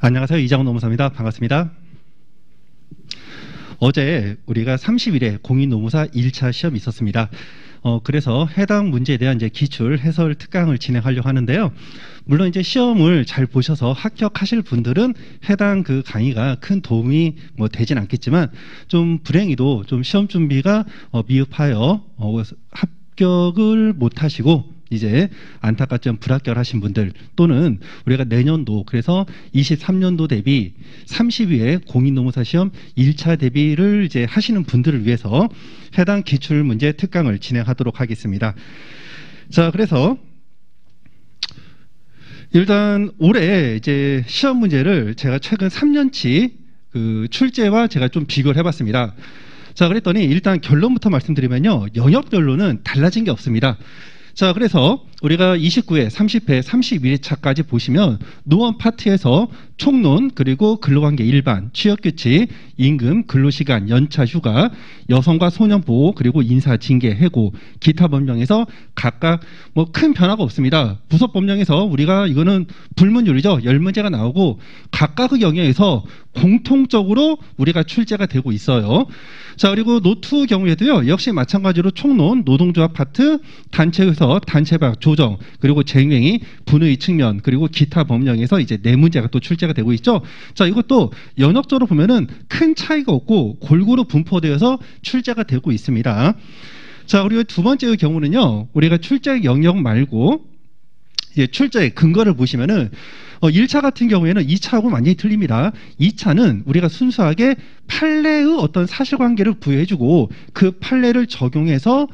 안녕하세요. 이장훈 노무사입니다. 반갑습니다. 어제 우리가 30일에 공인노무사 1차 시험이 있었습니다. 그래서 해당 문제에 대한 이제 기출 해설 특강을 진행하려고 하는데요. 물론 이제 시험을 잘 보셔서 합격하실 분들은 해당 그 강의가 큰 도움이 되진 않겠지만, 좀 불행히도 좀 시험 준비가 미흡하여 합격을 못 하시고 이제 안타깝지만 불합격하신 분들, 또는 우리가 내년도, 그래서 23년도 대비 30위에 공인노무사 시험 1차 대비를 이제 하시는 분들을 위해서 해당 기출 문제 특강을 진행하도록 하겠습니다. 자, 그래서 일단 올해 이제 시험 문제를 제가 최근 3년치 그 출제와 제가 좀 비교를 해봤습니다. 자, 그랬더니 일단 결론부터 말씀드리면요, 영역별로는 달라진 게 없습니다. 자, 그래서 우리가 29회, 30회, 31회차까지 보시면 노원 파트에서 총론, 그리고 근로관계 일반, 취업규칙, 임금, 근로시간, 연차, 휴가, 여성과 소년 보호, 그리고 인사징계, 해고, 기타 법령에서 각각 큰 변화가 없습니다. 부속 법령에서 우리가 이거는 불문율이죠. 10문제가 나오고 각각의 영역에서 공통적으로 우리가 출제가 되고 있어요. 자, 그리고 노트 경우에도요, 역시 마찬가지로 총론, 노동조합 파트, 단체에서 단체방, 조정, 그리고 쟁행위, 분의 측면, 그리고 기타 법령에서 이제 4문제가 또 출제가 되고 있죠. 자, 이것도 연역적으로 보면은 큰 차이가 없고 골고루 분포되어서 출제가 되고 있습니다. 자, 그리고 두 번째의 경우는요, 우리가 출제 영역 말고 이제 출제의 근거를 보시면은 1차 같은 경우에는 2차하고 완전히 틀립니다. 2차는 우리가 순수하게 판례의 어떤 사실관계를 부여해주고 그 판례를 적용해서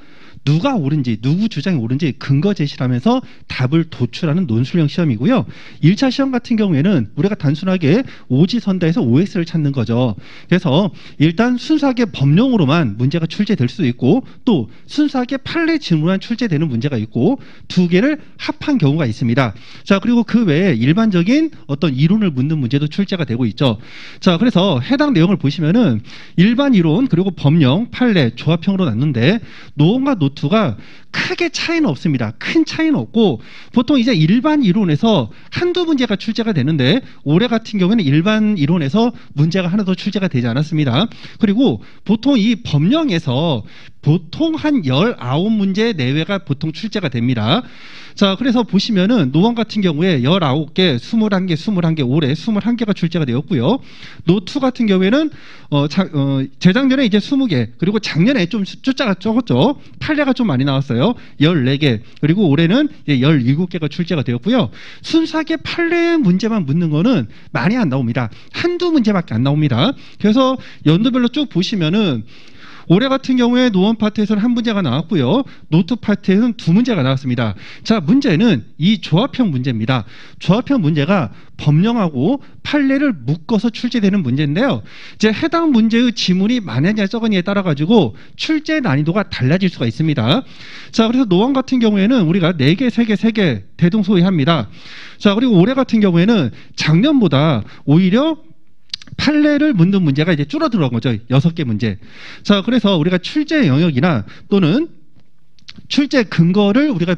누가 옳은지, 누구 주장이 옳은지 근거 제시를 하면서 답을 도출하는 논술형 시험이고요. 1차 시험 같은 경우에는 우리가 단순하게 오지선다에서 OX를 찾는 거죠. 그래서 일단 순수하게 법령으로만 문제가 출제될 수도 있고, 또 순수하게 판례 질문만 출제되는 문제가 있고, 두 개를 합한 경우가 있습니다. 자, 그리고 그 외에 일반적인 어떤 이론을 묻는 문제도 출제가 되고 있죠. 자, 그래서 해당 내용을 보시면은 일반 이론, 그리고 법령, 판례, 조합형으로 났는데 노원과 노트가 크게 차이는 없습니다. 큰 차이는 없고, 보통 이제 일반 이론에서 한두 문제가 출제가 되는데 올해 같은 경우에는 일반 이론에서 문제가 하나 더 출제가 되지 않았습니다. 그리고 보통 이 법령에서 보통 한 19문제 내외가 보통 출제가 됩니다. 자, 그래서 보시면은 노원 같은 경우에 19개, 21개, 21개, 올해 21개가 출제가 되었고요. 노트 같은 경우에는 재작년에 이제 20개, 그리고 작년에 좀 숫자가 적었죠. 판례가 좀 많이 나왔어요. 14개, 그리고 올해는 이제 17개가 출제가 되었고요. 순수하게 판례 문제만 묻는 거는 많이 안 나옵니다. 한두 문제밖에 안 나옵니다. 그래서 연도별로 쭉 보시면은 올해 같은 경우에 노원 파트에서는 1문제가 나왔고요. 노트 파트에서는 2문제가 나왔습니다. 자, 문제는 이 조합형 문제입니다. 조합형 문제가 법령하고 판례를 묶어서 출제되는 문제인데요. 이제 해당 문제의 지문이 많으냐 적으냐에 따라 가지고 출제 난이도가 달라질 수가 있습니다. 자, 그래서 노원 같은 경우에는 우리가 4개, 3개, 3개 대동소이합니다. 자, 그리고 올해 같은 경우에는 작년보다 오히려 판례를 묻는 문제가 이제 줄어들어간 거죠. 6개 문제. 자, 그래서 우리가 출제 영역이나 또는 출제 근거를 우리가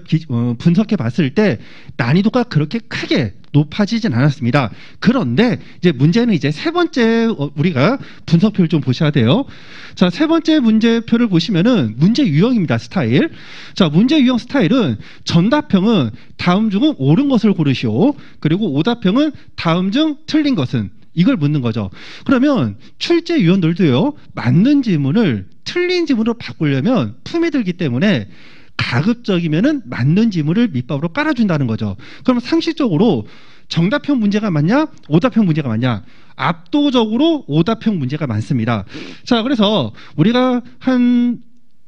분석해 봤을 때 난이도가 그렇게 크게 높아지진 않았습니다. 그런데 이제 문제는 이제 세 번째 우리가 분석표를 좀 보셔야 돼요. 자, 세 번째 문제표를 보시면은 문제 유형입니다. 스타일. 자, 문제 유형 스타일은 전답형은 다음 중 옳은 것을 고르시오. 그리고 오답형은 다음 중 틀린 것은, 이걸 묻는 거죠. 그러면 출제 위원들도요, 맞는 지문을 틀린 지문으로 바꾸려면 품이 들기 때문에 가급적이면은 맞는 지문을 밑밥으로 깔아준다는 거죠. 그럼 상식적으로 정답형 문제가 맞냐, 오답형 문제가 맞냐? 압도적으로 오답형 문제가 많습니다. 자, 그래서 우리가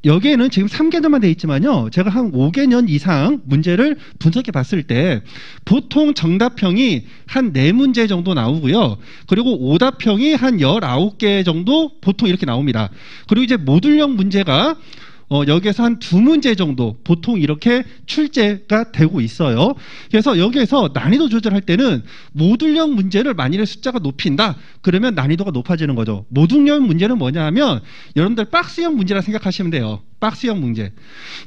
여기에는 지금 3개년만 되어 있지만요, 제가 한 5개년 이상 문제를 분석해 봤을 때 보통 정답형이 한 4문제 정도 나오고요. 그리고 오답형이 한 19개 정도 보통 이렇게 나옵니다. 그리고 이제 모듈형 문제가 여기에서 한 2문제 정도 보통 이렇게 출제가 되고 있어요. 그래서 여기에서 난이도 조절할 때는 모듈형 문제를 만일에 숫자가 높인다, 그러면 난이도가 높아지는 거죠. 모듈형 문제는 뭐냐 하면 여러분들 박스형 문제라 생각하시면 돼요. 박스형 문제.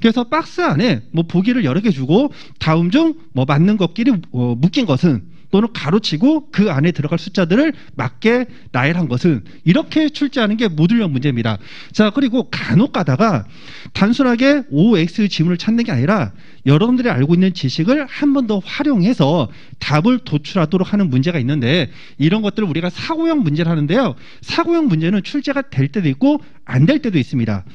그래서 박스 안에 뭐 보기를 여러 개 주고 다음 중 뭐 맞는 것끼리 묶인 것은, 또는 가로치고 그 안에 들어갈 숫자들을 맞게 나열한 것은 이렇게 출제하는 게 모듈형 문제입니다. 자, 그리고 간혹 가다가 단순하게 OX의 지문을 찾는 게 아니라 여러분들이 알고 있는 지식을 한 번 더 활용해서 답을 도출하도록 하는 문제가 있는데 이런 것들을 우리가 사고형 문제를 하는데요. 사고형 문제는 출제가 될 때도 있고 안 될 때도 있습니다.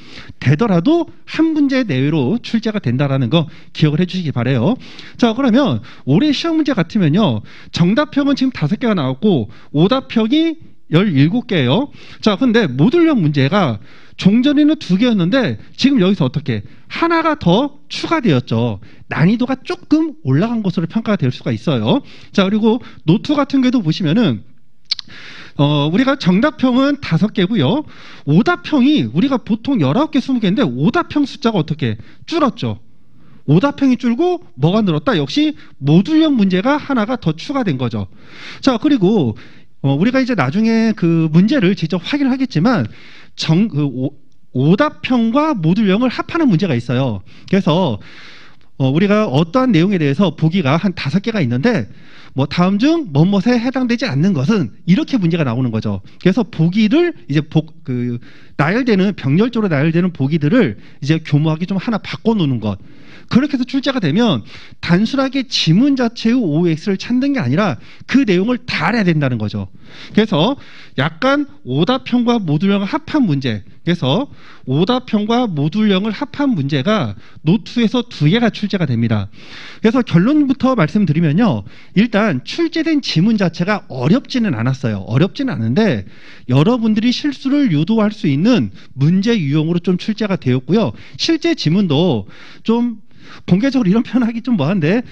되더라도 한 문제 내외로 출제가 된다는 거 기억을 해주시기 바라요. 자, 그러면 올해 시험 문제 같으면요. 정답형은 지금 5개가 나왔고 오답형이 17개예요. 자, 근데 모듈형 문제가 종전에는 2개였는데 지금 여기서 어떻게 하나가 더 추가되었죠. 난이도가 조금 올라간 것으로 평가가 될 수가 있어요. 자, 그리고 노트 같은 경우도 보시면은 우리가 정답형은 5개고요. 오답형이 우리가 보통 19개, 20개인데 오답형 숫자가 어떻게 줄었죠. 오답형이 줄고 뭐가 늘었다? 역시 모듈형 문제가 하나가 더 추가된 거죠. 자, 그리고 우리가 이제 나중에 그 문제를 직접 확인을 하겠지만 오답형과 모듈형을 합하는 문제가 있어요. 그래서 우리가 어떠한 내용에 대해서 보기가 한 5개가 있는데 뭐 다음 중 뭐뭇에 해당되지 않는 것은 이렇게 문제가 나오는 거죠. 그래서 보기를 이제 나열되는 병렬적으로 나열되는 보기들을 이제 교묘하게 좀 하나 바꿔놓는 것. 그렇게 해서 출제가 되면 단순하게 지문 자체의 OX를 찾는 게 아니라 그 내용을 다 알아야 된다는 거죠. 그래서 약간 오답형과 모듈형을 합한 문제, 그래서 오답형과 모듈형을 합한 문제가 노트에서 2개가 출제가 됩니다. 그래서 결론부터 말씀드리면요. 일단 출제된 지문 자체가 어렵지는 않았어요. 어렵지는 않은데 여러분들이 실수를 유도할 수 있는 문제 유형으로 좀 출제가 되었고요. 실제 지문도 좀 공개적으로 이런 표현하기 좀 뭐한데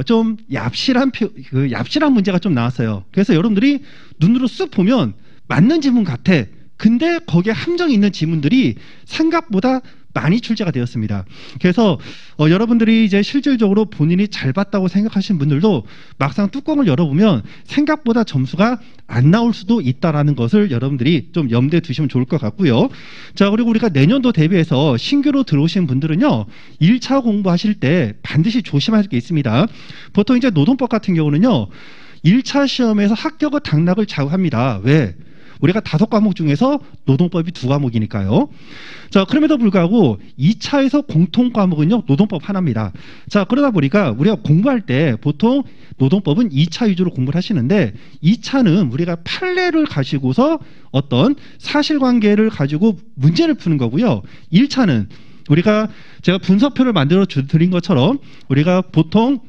좀 얍실한 문제가 좀 나왔어요. 그래서 여러분들이 눈으로 쓱 보면 맞는 지문 같아. 근데 거기에 함정이 있는 지문들이 생각보다 많이 출제가 되었습니다. 그래서 여러분들이 이제 실질적으로 본인이 잘 봤다고 생각하시는 분들도 막상 뚜껑을 열어보면 생각보다 점수가 안 나올 수도 있다는 것을 여러분들이 좀 염두에 두시면 좋을 것 같고요. 자, 그리고 우리가 내년도 대비해서 신규로 들어오신 분들은요. 1차 공부하실 때 반드시 조심할 게 있습니다. 보통 이제 노동법 같은 경우는요. 1차 시험에서 합격과 당락을 좌우합니다. 왜? 우리가 5과목 중에서 노동법이 2과목이니까요. 자, 그럼에도 불구하고 2차에서 공통 과목은요, 노동법 하나입니다. 자, 그러다 보니까 우리가 공부할 때 보통 노동법은 2차 위주로 공부를 하시는데 2차는 우리가 판례를 가지고서 어떤 사실관계를 가지고 문제를 푸는 거고요. 1차는 우리가 제가 분석표를 만들어 드린 것처럼 우리가 보통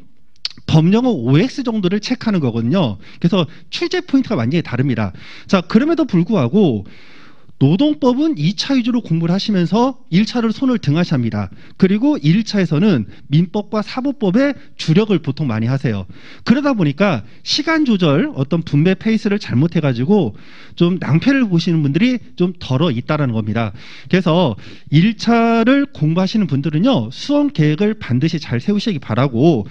법령어 OX 정도를 체크하는 거거든요. 그래서 출제 포인트가 완전히 다릅니다. 자, 그럼에도 불구하고 노동법은 2차 위주로 공부를 하시면서 1차를 손을 등하시합니다. 그리고 1차에서는 민법과 사법법에 주력을 보통 많이 하세요. 그러다 보니까 시간 조절, 어떤 분배 페이스를 잘못해가지고 좀 낭패를 보시는 분들이 좀 덜어 있다는 겁니다. 그래서 1차를 공부하시는 분들은요, 수험 계획을 반드시 잘 세우시기 바라고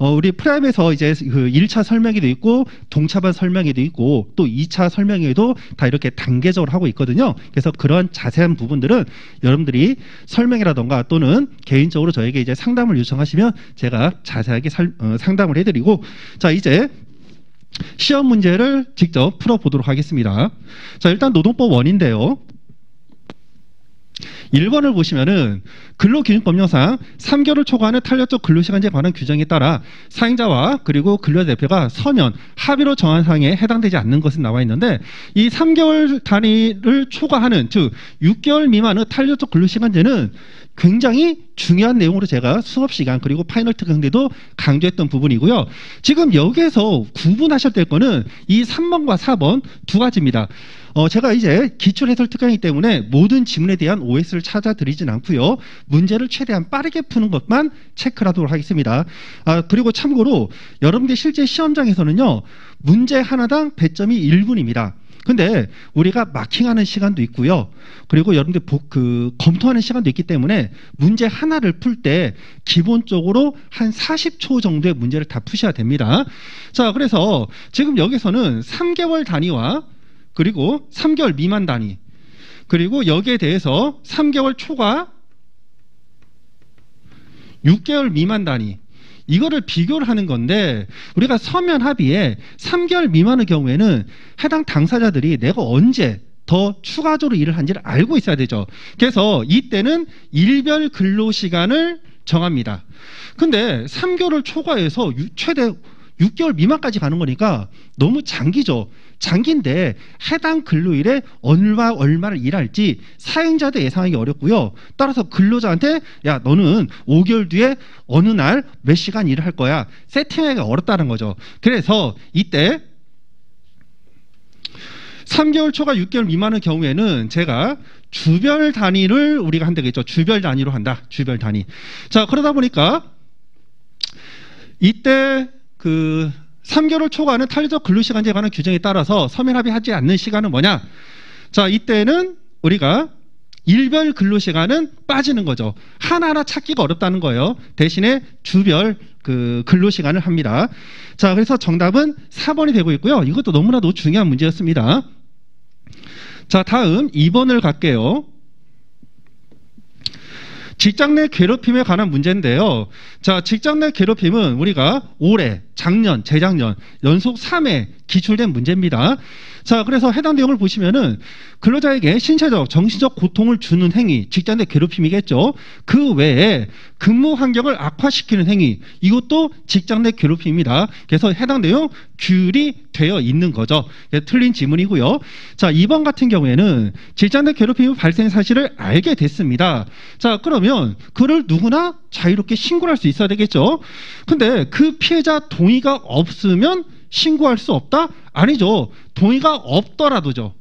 우리 프라임에서 이제 그 1차 설명회도 있고 동차반 설명회도 있고 또 2차 설명회도 다 이렇게 단계적으로 하고 있거든요. 그래서 그런 자세한 부분들은 여러분들이 설명회라던가 또는 개인적으로 저에게 이제 상담을 요청하시면 제가 자세하게 상담을 해드리고, 자, 이제 시험 문제를 직접 풀어보도록 하겠습니다. 자, 일단 노동법 1인데요. 1번을 보시면은 근로기준법령상 3개월을 초과하는 탄력적 근로시간제에 관한 규정에 따라 사행자와 그리고 근로자 대표가 서면 합의로 정한 사항에 해당되지 않는 것은 나와 있는데, 이 3개월 단위를 초과하는, 즉 6개월 미만의 탄력적 근로시간제는 굉장히 중요한 내용으로 제가 수업시간 그리고 파이널 특강 때도 강조했던 부분이고요. 지금 여기에서 구분하셔야 될 거는 이 3번과 4번 두 가지입니다. 제가 이제 기출해설 특강이기 때문에 모든 지문에 대한 OS를 찾아드리진 않고요. 문제를 최대한 빠르게 푸는 것만 체크를 하도록 하겠습니다. 그리고 참고로 여러분들 실제 시험장에서는요. 문제 하나당 배점이 1분입니다. 근데 우리가 마킹하는 시간도 있고요. 그리고 여러분들 검토하는 시간도 있기 때문에 문제 하나를 풀 때 기본적으로 한 40초 정도의 문제를 다 푸셔야 됩니다. 자, 그래서 지금 여기서는 3개월 단위와 그리고 3개월 미만 단위, 그리고 여기에 대해서 3개월 초과 6개월 미만 단위, 이거를 비교를 하는 건데 우리가 서면 합의에 3개월 미만의 경우에는 해당 당사자들이 내가 언제 더 추가적으로 일을 한지를 알고 있어야 되죠. 그래서 이때는 일별 근로시간을 정합니다. 근데 3개월을 초과해서 최대 6개월 미만까지 가는 거니까 너무 장기죠. 장기인데 해당 근로일에 얼마를 일할지 사용자도 예상하기 어렵고요. 따라서 근로자한테 야 너는 5개월 뒤에 어느 날 몇 시간 일을 할 거야 세팅하기가 어렵다는 거죠. 그래서 이때 3개월 초과 6개월 미만의 경우에는 제가 주별 단위를 우리가 한다겠죠. 주별 단위로 한다. 주별 단위. 자, 그러다 보니까 이때 3개월 초과는 탄력적 근로시간제에 관한 규정에 따라서 서면 합의하지 않는 시간은 뭐냐? 자, 이때는 우리가 일별 근로시간은 빠지는 거죠. 하나하나 찾기가 어렵다는 거예요. 대신에 주별 근로시간을 합니다. 자, 그래서 정답은 4번이 되고 있고요. 이것도 너무나도 중요한 문제였습니다. 자, 다음 2번을 갈게요. 직장 내 괴롭힘에 관한 문제인데요. 자, 직장 내 괴롭힘은 우리가 올해, 작년, 재작년 연속 3회 기출된 문제입니다. 자, 그래서 해당 내용을 보시면은 근로자에게 신체적, 정신적 고통을 주는 행위, 직장 내 괴롭힘이겠죠. 그 외에 근무 환경을 악화시키는 행위, 이것도 직장 내 괴롭힘입니다. 그래서 해당 내용 규율이 되어 있는 거죠. 틀린 지문이고요. 자, 2번 같은 경우에는 직장 내 괴롭힘 발생 사실을 알게 됐습니다. 자, 그러면 그를 누구나 자유롭게 신고를 할 수 있어야 되겠죠. 근데 그 피해자 동의가 없으면 신고할 수 없다? 아니죠. 동의가 없더라도죠.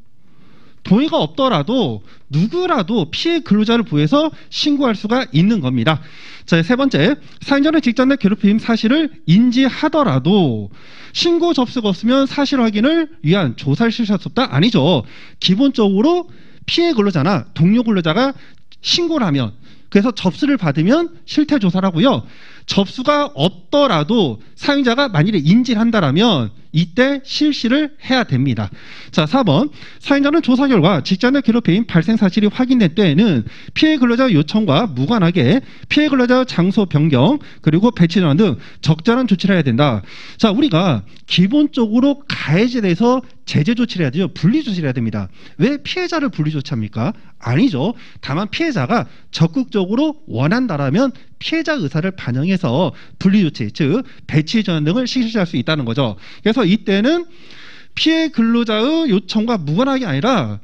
동의가 없더라도 누구라도 피해 근로자를 보호해서 신고할 수가 있는 겁니다. 자, 세 번째, 사연자는 직장 내 괴롭힘 사실을 인지하더라도 신고 접수가 없으면 사실 확인을 위한 조사를 실시할 수 없다? 아니죠. 기본적으로 피해 근로자나 동료 근로자가 신고를 하면, 그래서 접수를 받으면 실태 조사를 하고요. 접수가 없더라도 사용자가 만일에 인지를 한다면 이때 실시를 해야 됩니다. 자, 4번. 사용자는 조사 결과 직장 내 괴롭힘 발생 사실이 확인된 때에는 피해 근로자 요청과 무관하게 피해 근로자 장소 변경 그리고 배치 전환 등 적절한 조치를 해야 된다. 자, 우리가 기본적으로 가해자에 대해서 제재 조치를 해야 되죠. 분리 조치를 해야 됩니다. 왜 피해자를 분리 조치합니까? 아니죠. 다만 피해자가 적극적으로 원한다라면 피해자 의사를 반영해서 분리 조치, 즉 배치 전환 등을 실시할 수 있다는 거죠. 그래서 이때는 피해 근로자의 요청과 무관하게 아니라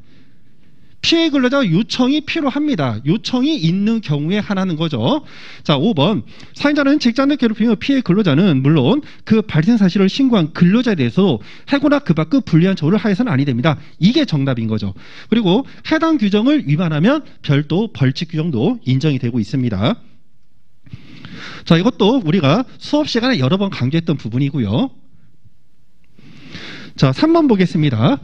피해 근로자 요청이 필요합니다. 요청이 있는 경우에 하나는 거죠. 자, 5번. 사연자는 직장 내 괴롭힘의 피해 근로자는 물론 그 발생 사실을 신고한 근로자에 대해서 해고나 그 밖의 불리한 처우를 하여서는 아니 됩니다. 이게 정답인 거죠. 그리고 해당 규정을 위반하면 별도 벌칙 규정도 인정이 되고 있습니다. 자, 이것도 우리가 수업 시간에 여러 번 강조했던 부분이고요. 자, 3번 보겠습니다.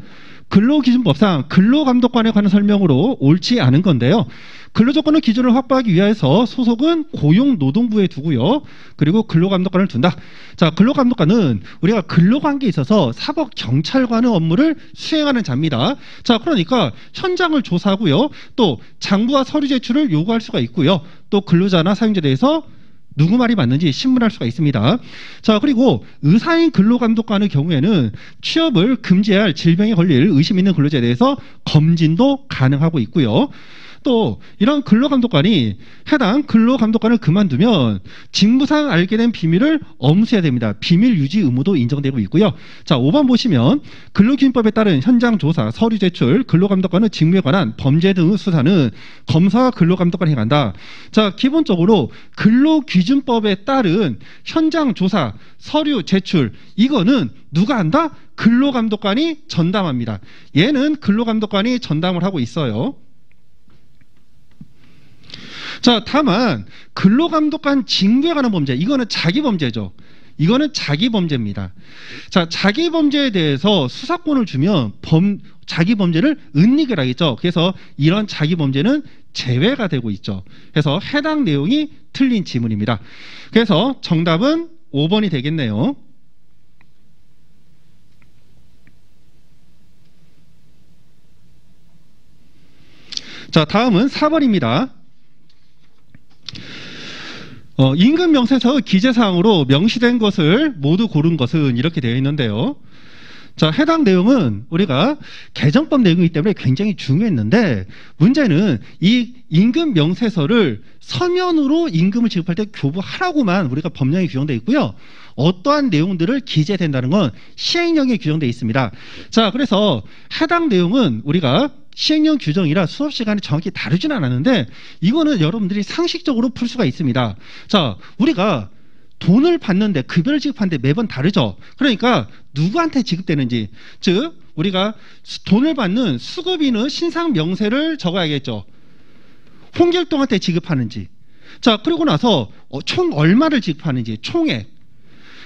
근로기준법상 근로감독관에 관한 설명으로 옳지 않은 건데요. 근로조건의 기준을 확보하기 위해서 소속은 고용노동부에 두고요. 그리고 근로감독관을 둔다. 자, 근로감독관은 우리가 근로관계에 있어서 사법경찰관의 업무를 수행하는 자입니다. 자, 그러니까 현장을 조사하고요. 또 장부와 서류 제출을 요구할 수가 있고요. 또 근로자나 사용자에 대해서 누구 말이 맞는지 신문할 수가 있습니다. 자, 그리고 의사인 근로감독관의 경우에는 취업을 금지해야 할 질병에 걸릴 의심 있는 근로자에 대해서 검진도 가능하고 있고요. 또 이런 근로감독관이 해당 근로감독관을 그만두면 직무상 알게 된 비밀을 엄수해야 됩니다. 비밀 유지 의무도 인정되고 있고요. 자, 5번 보시면 근로기준법에 따른 현장 조사, 서류 제출, 근로감독관의 직무에 관한 범죄 등의 수사는 검사와 근로감독관이 해간다. 자, 기본적으로 근로기준법에 따른 현장 조사, 서류 제출, 이거는 누가 한다? 근로감독관이 전담합니다. 얘는 근로감독관이 전담을 하고 있어요. 자, 다만 근로감독관 직무에 관한 범죄, 이거는 자기범죄죠. 이거는 자기범죄입니다. 자, 자기범죄에 대해서 수사권을 주면 자기범죄를 은닉을 하겠죠. 그래서 이런 자기범죄는 제외가 되고 있죠. 그래서 해당 내용이 틀린 지문입니다. 그래서 정답은 5번이 되겠네요. 자, 다음은 4번입니다. 임금 명세서 기재사항으로 명시된 것을 모두 고른 것은 이렇게 되어 있는데요. 자, 해당 내용은 우리가 개정법 내용이기 때문에 굉장히 중요했는데, 문제는 이 임금 명세서를 서면으로 임금을 지급할 때 교부하라고만 우리가 법령에 규정되어 있고요. 어떠한 내용들을 기재된다는 건 시행령에 규정되어 있습니다. 자, 그래서 해당 내용은 우리가 시행령 규정이라 수업 시간에 정확히 다루진 않았는데, 이거는 여러분들이 상식적으로 풀 수가 있습니다. 자, 우리가 돈을 받는데, 급여를 지급하는데 매번 다르죠. 그러니까 누구한테 지급되는지, 즉 우리가 돈을 받는 수급인의 신상 명세를 적어야겠죠. 홍길동한테 지급하는지, 자, 그리고 나서 총 얼마를 지급하는지, 총액,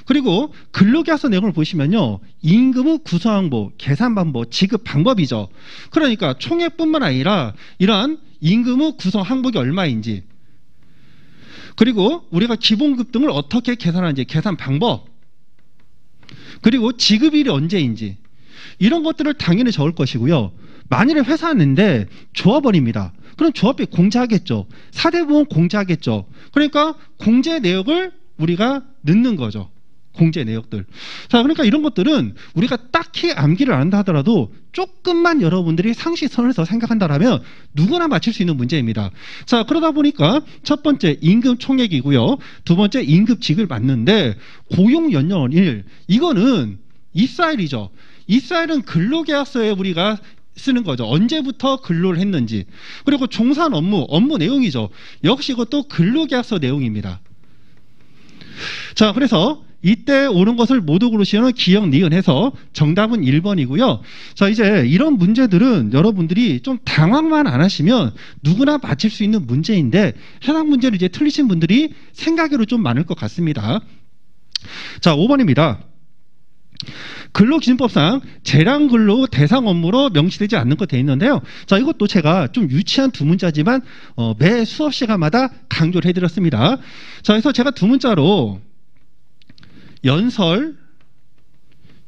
그리고 근로계약서 내용을 보시면요, 임금의 구성항목, 계산 방법, 지급 방법이죠. 그러니까 총액뿐만 아니라 이러한 임금의 구성 항목이 얼마인지, 그리고 우리가 기본급 등을 어떻게 계산하는지, 계산 방법, 그리고 지급일이 언제인지, 이런 것들을 당연히 적을 것이고요. 만일에 회사였는데 조합원입니다. 그럼 조합비 공제하겠죠. 사대보험 공제하겠죠. 그러니까 공제 내역을 우리가 넣는 거죠. 공제 내역들. 자, 그러니까 이런 것들은 우리가 딱히 암기를 안 한다 하더라도 조금만 여러분들이 상식선에서 생각한다라면 누구나 맞힐 수 있는 문제입니다. 자, 그러다 보니까 첫 번째 임금 총액이고요. 두 번째 임금직을 맞는데, 고용연령일, 이거는 입사일이죠. 입사일은 근로계약서에 우리가 쓰는 거죠. 언제부터 근로를 했는지. 그리고 종사한 업무 내용이죠. 역시 이것도 근로계약서 내용입니다. 자, 그래서 이때 옳은 것을 모두 고르시면 기역, 니은 해서 정답은 1번이고요. 자, 이제 이런 문제들은 여러분들이 좀 당황만 안 하시면 누구나 맞힐 수 있는 문제인데, 해당 문제를 이제 틀리신 분들이 생각외로 좀 많을 것 같습니다. 자, 5번입니다. 근로기준법상 재량근로 대상 업무로 명시되지 않는 것 되어 있는데요. 자, 이것도 제가 좀 유치한 두 문자지만 매 수업 시간마다 강조를 해드렸습니다. 자, 그래서 제가 두 문자로 연설,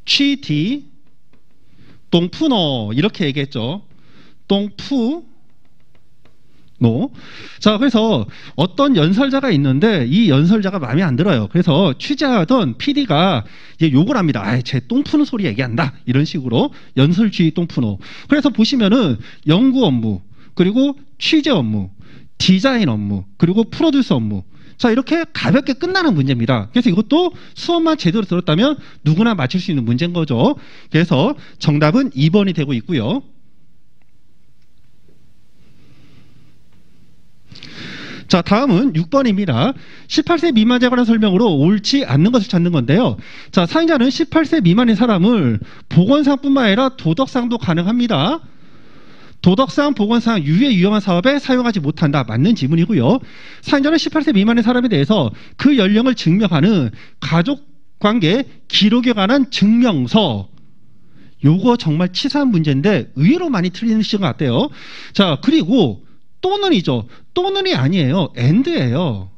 취디, 똥푸노 이렇게 얘기했죠. 똥푸노. 자, 그래서 어떤 연설자가 있는데 이 연설자가 마음에 안 들어요. 그래서 취재하던 PD가 이제 욕을 합니다. 아, 쟤 똥푸는 소리 얘기한다. 이런 식으로 연설주의 똥푸노. 그래서 보시면은 연구 업무, 그리고 취재 업무, 디자인 업무, 그리고 프로듀서 업무. 자, 이렇게 가볍게 끝나는 문제입니다. 그래서 이것도 수업만 제대로 들었다면 누구나 맞힐 수 있는 문제인 거죠. 그래서 정답은 2번이 되고 있고요. 자, 다음은 6번입니다. 18세 미만자에 관한 설명으로 옳지 않는 것을 찾는 건데요. 자, 사용자는 18세 미만의 사람을 보건상뿐만 아니라 도덕상도 가능합니다. 도덕상, 보건상 유해 유용한 사업에 사용하지 못한다. 맞는 지문이고요. 사용자는 18세 미만의 사람에 대해서 그 연령을 증명하는 가족관계 기록에 관한 증명서. 요거 정말 치사한 문제인데 의외로 많이 틀리는 시간 같아요. 자, 그리고 또는이죠. 또는이 아니에요. and예요.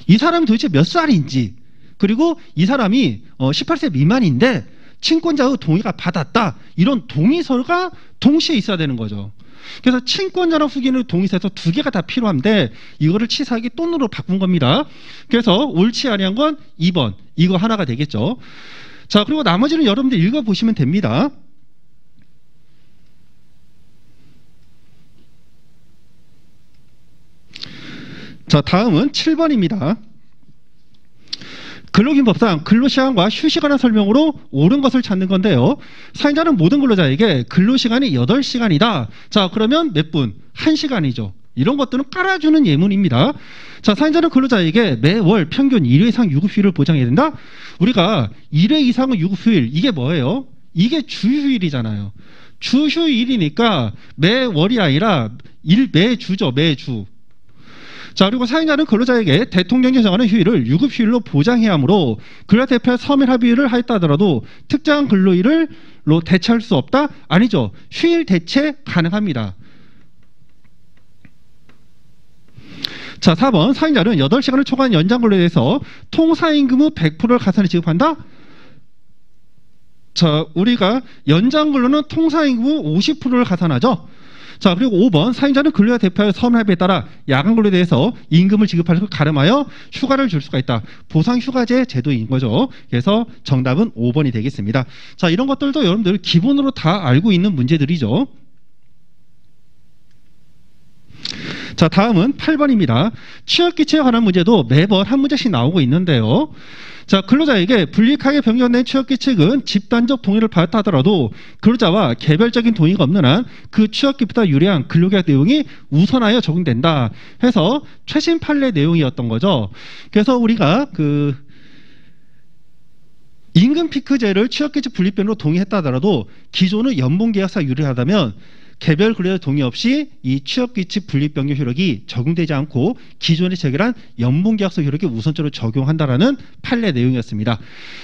이 사람이 도대체 몇 살인지, 그리고 이 사람이 18세 미만인데 친권자의 동의가 받았다. 이런 동의서가 동시에 있어야 되는 거죠. 그래서 친권자랑 후견의 동의서에서 두 개가 다 필요한데 이거를 치사하게 또는으로 바꾼 겁니다. 그래서 옳지 아니한 건 2번. 이거 하나가 되겠죠. 자, 그리고 나머지는 여러분들 읽어보시면 됩니다. 자, 다음은 7번입니다. 근로기준법상 근로시간과 휴식에 설명으로 옳은 것을 찾는 건데요. 사용자는 모든 근로자에게 근로시간이 8시간이다. 자, 그러면 몇 분? 1시간이죠. 이런 것들은 깔아주는 예문입니다. 자, 사용자는 근로자에게 매월 평균 1회 이상 유급휴일을 보장해야 된다. 우리가 1회 이상의 유급휴일, 이게 뭐예요? 이게 주휴일이잖아요. 주휴일이니까 매월이 아니라 매주죠. 매주. 자, 그리고 사용자는 근로자에게 대통령이 정하는 휴일을 유급휴일로 보장해야 하므로 근로자 대표와 서면 합의를 하였다 하더라도 특정한 근로일로 대체할 수 없다? 아니죠. 휴일 대체 가능합니다. 자, 4번. 사용자는 8시간을 초과한 연장 근로에 대해서 통사임금의 100%를 가산해 지급한다? 자, 우리가 연장 근로는 통사임금의 50%를 가산하죠. 자, 그리고 5번 사용자는 근로자 대표의 서면 합의에 따라 야간 근로에 대해서 임금을 지급할 것을 가름하여 휴가를 줄 수가 있다. 보상 휴가제 제도인 거죠. 그래서 정답은 5번이 되겠습니다. 자, 이런 것들도 여러분들 기본으로 다 알고 있는 문제들이죠. 자, 다음은 8번입니다. 취업기치에 관한 문제도 매번 한 문제씩 나오고 있는데요. 자, 근로자에게 불이익하게 변경된 취업규칙은 집단적 동의를 받았다 하더라도 근로자와 개별적인 동의가 없는 한 그 취업기보다 유리한 근로계약 내용이 우선하여 적용된다 해서 최신 판례 내용이었던 거죠. 그래서 우리가 임금 피크제를 취업규칙 분립변으로 동의했다 하더라도 기존의 연봉계약사 유리하다면 개별 근로자 동의 없이 이 취업규칙 분립변경 효력이 적용되지 않고 기존에 체결한 연봉계약서 효력이 우선적으로 적용한다라는 판례 내용이었습니다.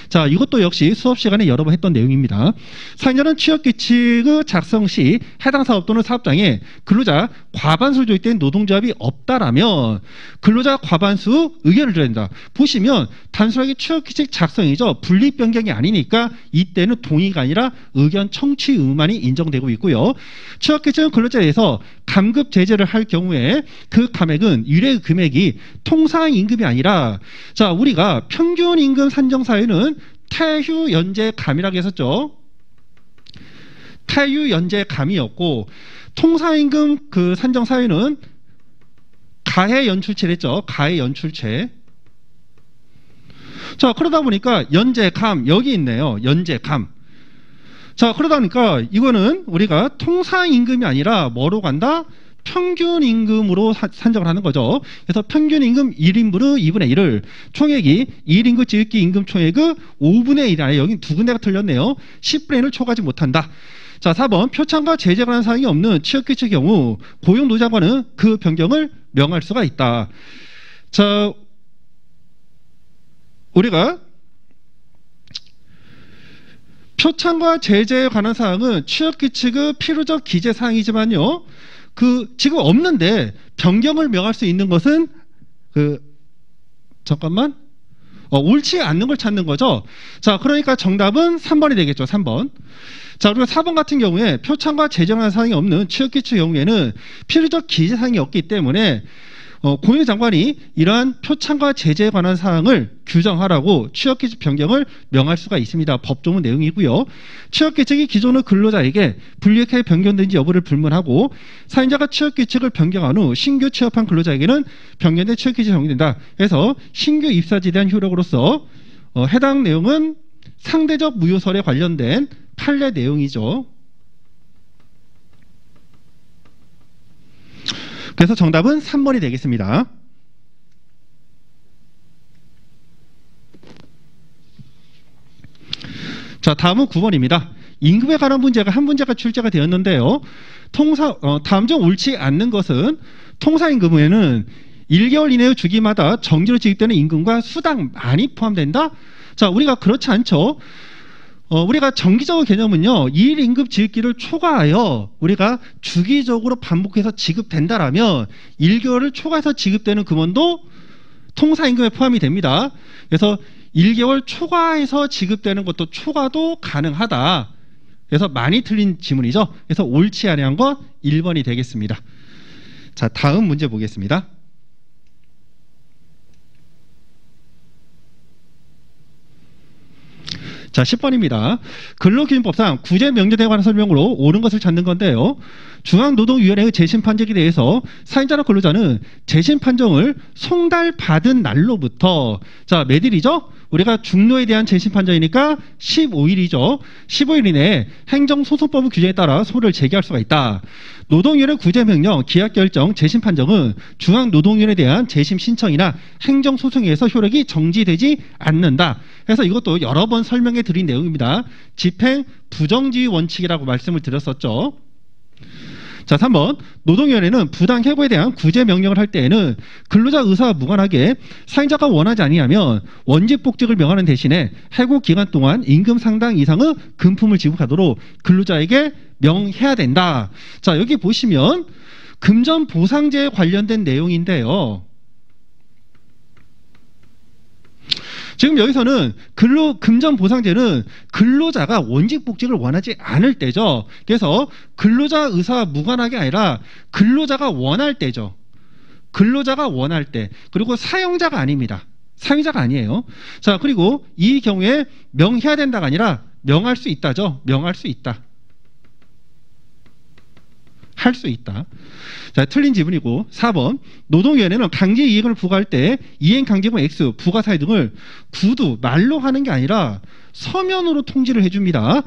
자, 이것도 역시 수업 시간에 여러 번 했던 내용입니다. 사용자는 취업규칙의 작성 시 해당 사업 또는 사업장에 근로자 과반수를 조직된 노동조합이 없다라면 근로자 과반수 의견을 드려야 된다. 보시면 단순하게 취업규칙 작성이죠. 분립변경이 아니니까 이때는 동의가 아니라 의견 청취 의무만이 인정되고 있고요. 취업규칙은 근로자에 대해서 감급 제재를 할 경우에 그 감액은 일회 금액이 통상임금이 아니라, 자, 우리가 평균임금 산정 사유는 태휴연재감이라고 했었죠. 태휴연재감이었고 통상임금 산정 사유는 가해연출체랬죠. 가해연출체. 자, 그러다 보니까 연재감 여기 있네요. 연재감. 자, 그러다 보니까 이거는 우리가 통상임금이 아니라 뭐로 간다? 평균임금으로 산정을 하는 거죠. 그래서 평균임금 1인분의 2분의 1을 총액이 1인구 지급기 임금 총액의 5분의 1이 아니라 여기 두 군데가 틀렸네요. 10분의 1을 초과하지 못한다. 자, 4번 표창과 제재 관한 사항이 없는 취업규칙의 경우 고용노동자관은 그 변경을 명할 수가 있다. 자, 우리가 표창과 제재에 관한 사항은 취업규칙의 필요적 기재사항이지만요. 지금 없는데 변경을 명할 수 있는 것은 옳지 않는 걸 찾는 거죠. 자, 그러니까 정답은 3번이 되겠죠. 3번. 자, 그리고 4번 같은 경우에 표창과 제재에 관한 사항이 없는 취업규칙의 경우에는 필요적 기재사항이 없기 때문에 고용장관이 이러한 표창과 제재에 관한 사항을 규정하라고 취업규칙 변경을 명할 수가 있습니다. 법조문 내용이고요. 취업규칙이 기존의 근로자에게 불이익하게 변경된지 여부를 불문하고 사용자가 취업규칙을 변경한 후 신규 취업한 근로자에게는 변경된 취업규칙이 적용된다. 그래서 신규 입사지에 대한 효력으로서 해당 내용은 상대적 무효설에 관련된 판례 내용이죠. 그래서 정답은 3번이 되겠습니다. 자, 다음은 9번입니다. 임금에 관한 문제가 한 문제가 출제가 되었는데요. 다음 중 옳지 않는 것은 통상임금에는 1개월 이내의 주기마다 정기로 지급되는 임금과 수당만이 포함된다? 자, 우리가 그렇지 않죠. 우리가 정기적인 개념은요, 일 임금 지급기를 초과하여 우리가 주기적으로 반복해서 지급된다라면 1개월을 초과해서 지급되는 금원도 통상임금에 포함이 됩니다. 그래서 1개월 초과해서 지급되는 것도 초과도 가능하다. 그래서 많이 틀린 지문이죠. 그래서 옳지 아니한 것 1번이 되겠습니다. 자, 다음 문제 보겠습니다. 자, 10번입니다. 근로기준법상 구제명령에 관한 설명으로 옳은 것을 찾는 건데요. 중앙노동위원회의 재심판정에 대해서 사용자나 근로자는 재심판정을 송달받은 날로부터, 자, 몇 일이죠? 우리가 중노에 대한 재심판정이니까 15일이죠. 15일 이내에 행정소송법 규정에 따라 소를 제기할 수가 있다. 노동위원회 구제명령, 기각결정, 재심판정은 중앙노동위원회에 대한 재심 신청이나 행정소송에 의해서 효력이 정지되지 않는다. 그래서 이것도 여러 번 설명해 드린 내용입니다. 집행 부정지위 원칙이라고 말씀을 드렸었죠. 자, 3번. 노동위원회는 부당해고에 대한 구제명령을 할 때에는 근로자 의사와 무관하게 사용자가 원하지 아니하면 원직복직을 명하는 대신에 해고 기간 동안 임금 상당 이상의 금품을 지급하도록 근로자에게 명해야 된다. 자, 여기 보시면 금전보상제에 관련된 내용인데요. 지금 여기서는 금전보상제는 근로자가 원직복직을 원하지 않을 때죠. 그래서 근로자 의사와 무관하게 아니라 근로자가 원할 때죠. 근로자가 원할 때. 그리고 사용자가 아닙니다. 사용자가 아니에요. 자, 그리고 이 경우에 명해야 된다가 아니라 명할 수 있다죠. 명할 수 있다. 할 수 있다. 자, 틀린 지문이고 4번 노동위원회는 강제 이행을 부과할 때 이행 강제금 X, 부가사유 등을 구두, 말로 하는 게 아니라 서면으로 통지를 해줍니다.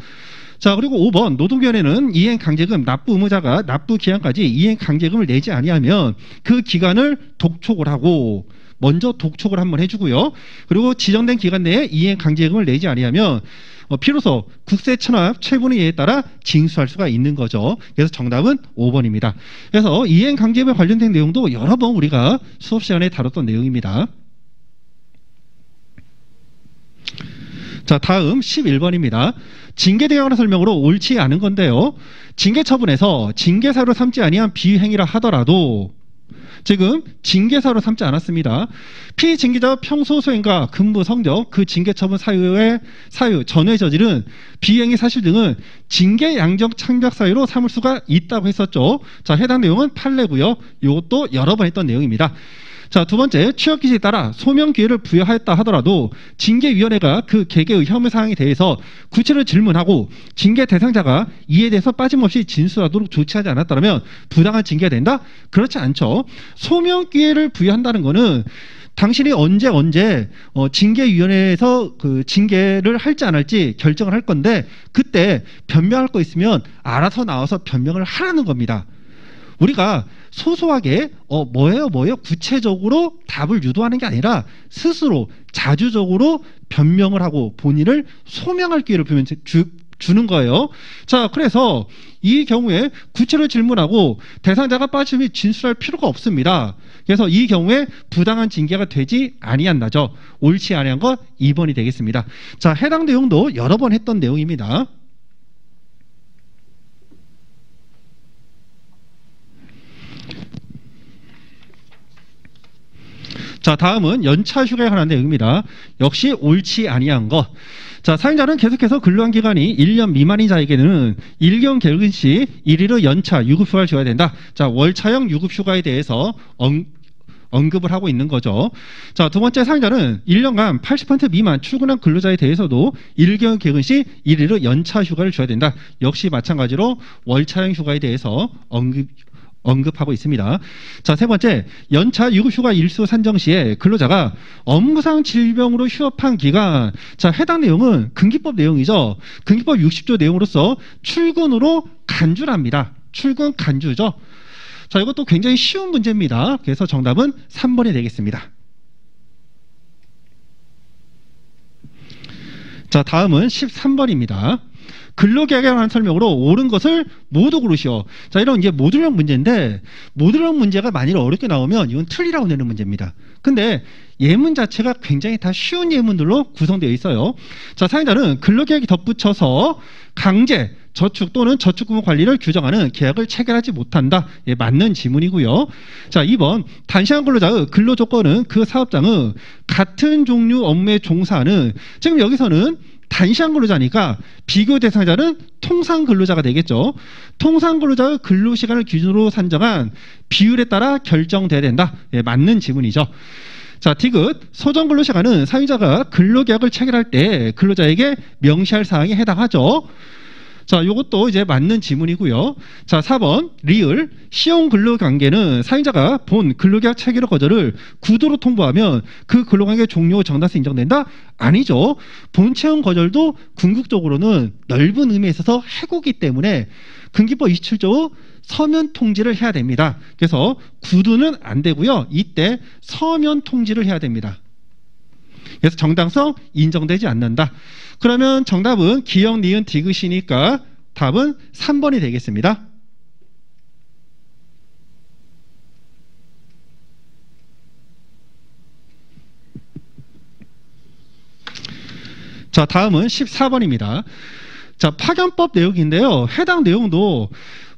자, 그리고 5번 노동위원회는 이행 강제금 납부 의무자가 납부 기한까지 이행 강제금을 내지 아니하면 그 기간을 독촉을 하고 먼저 독촉을 한번 해주고요. 그리고 지정된 기간 내에 이행 강제금을 내지 아니하면 비로소 국세천합 체분의 예에 따라 징수할 수가 있는 거죠. 그래서 정답은 5번입니다. 그래서 이행 강제금에 관련된 내용도 여러 번 우리가 수업 시간에 다뤘던 내용입니다. 자, 다음 11번입니다. 징계대상의 설명으로 옳지 않은 건데요. 징계처분에서 징계사유로 삼지 아니한 비행위라 하더라도 지금 징계사유로 삼지 않았습니다. 피징계자 평소 소행과 근무 성적, 그 징계처분 사유 전후에 저지른 비행위 사실 등은 징계 양적 창작 사유로 삼을 수가 있다고 했었죠. 자, 해당 내용은 판례고요. 이것도 여러 번 했던 내용입니다. 자, 두 번째, 취업 기준에 따라 소명 기회를 부여하였다 하더라도 징계위원회가 그 개개의 혐의 사항에 대해서 구체로 질문하고 징계 대상자가 이에 대해서 빠짐없이 진술하도록 조치하지 않았다면 부당한 징계가 된다? 그렇지 않죠. 소명 기회를 부여한다는 거는 당신이 언제 징계위원회에서 그 징계를 할지 안 할지 결정을 할 건데 그때 변명할 거 있으면 알아서 나와서 변명을 하라는 겁니다. 우리가 소소하게 뭐예요 구체적으로 답을 유도하는 게 아니라 스스로 자주적으로 변명을 하고 본인을 소명할 기회를 주는 거예요. 자, 그래서 이 경우에 구체로 질문하고 대상자가 빠짐없이 진술할 필요가 없습니다. 그래서 이 경우에 부당한 징계가 되지 아니한다죠. 옳지 아니한 것 2번이 되겠습니다. 자, 해당 내용도 여러 번 했던 내용입니다. 자, 다음은 연차 휴가에 관한 내용입니다. 역시 옳지 아니한 것. 자, 사용자는 계속해서 근로한 기간이 1년 미만인 자에게는 1개월 개근 시 1일의 연차 유급휴가를 줘야 된다. 자, 월차형 유급휴가에 대해서 언급을 하고 있는 거죠. 자, 두 번째, 사용자는 1년간 80% 미만 출근한 근로자에 대해서도 1개월 개근 시 1일의 연차 휴가를 줘야 된다. 역시 마찬가지로 월차형 휴가에 대해서 언급하고 있습니다. 자, 세 번째, 연차 유급휴가 일수 산정 시에 근로자가 업무상 질병으로 휴업한 기간, 자, 해당 내용은 근기법 내용이죠. 근기법 60조 내용으로서 출근으로 간주를 합니다. 출근 간주죠. 자, 이것도 굉장히 쉬운 문제입니다. 그래서 정답은 3번이 되겠습니다. 자, 다음은 13번입니다. 근로계약에 관한 설명으로 옳은 것을 모두 고르시오. 자, 이런 이제 모듈형 문제인데, 모듈형 문제가 만일 어렵게 나오면 이건 틀리라고 내는 문제입니다. 근데 예문 자체가 굉장히 다 쉬운 예문들로 구성되어 있어요. 자, 사용자는 근로계약이 덧붙여서 강제, 저축 또는 저축금융 관리를 규정하는 계약을 체결하지 못한다. 예, 맞는 지문이고요. 자, 2번, 단시간 근로자의 근로조건은 그 사업장의 같은 종류 업무에 종사하는, 지금 여기서는 단시간 근로자니까 비교 대상자는 통상 근로자가 되겠죠. 통상 근로자의 근로시간을 기준으로 산정한 비율에 따라 결정돼야 된다. 예, 맞는 지문이죠. 자, 디귿, 소정 근로시간은 사용자가 근로계약을 체결할 때 근로자에게 명시할 사항에 해당하죠. 자, 요것도 이제 맞는 지문이고요. 자, 4번, 리을, 시용 근로관계는 사용자가 본 근로계약 체결 거절을 구두로 통보하면 그 근로관계 종료 정당성 인정된다? 아니죠. 본 채용 거절도 궁극적으로는 넓은 의미에 있어서 해고기 때문에 근기법 27조 서면 통지를 해야 됩니다. 그래서 구두는 안 되고요. 이때 서면 통지를 해야 됩니다. 그래서 정당성 인정되지 않는다. 그러면 정답은 기역, 니은, 디귿이니까 답은 3번이 되겠습니다. 자, 다음은 14번입니다. 자, 파견법 내용인데요. 해당 내용도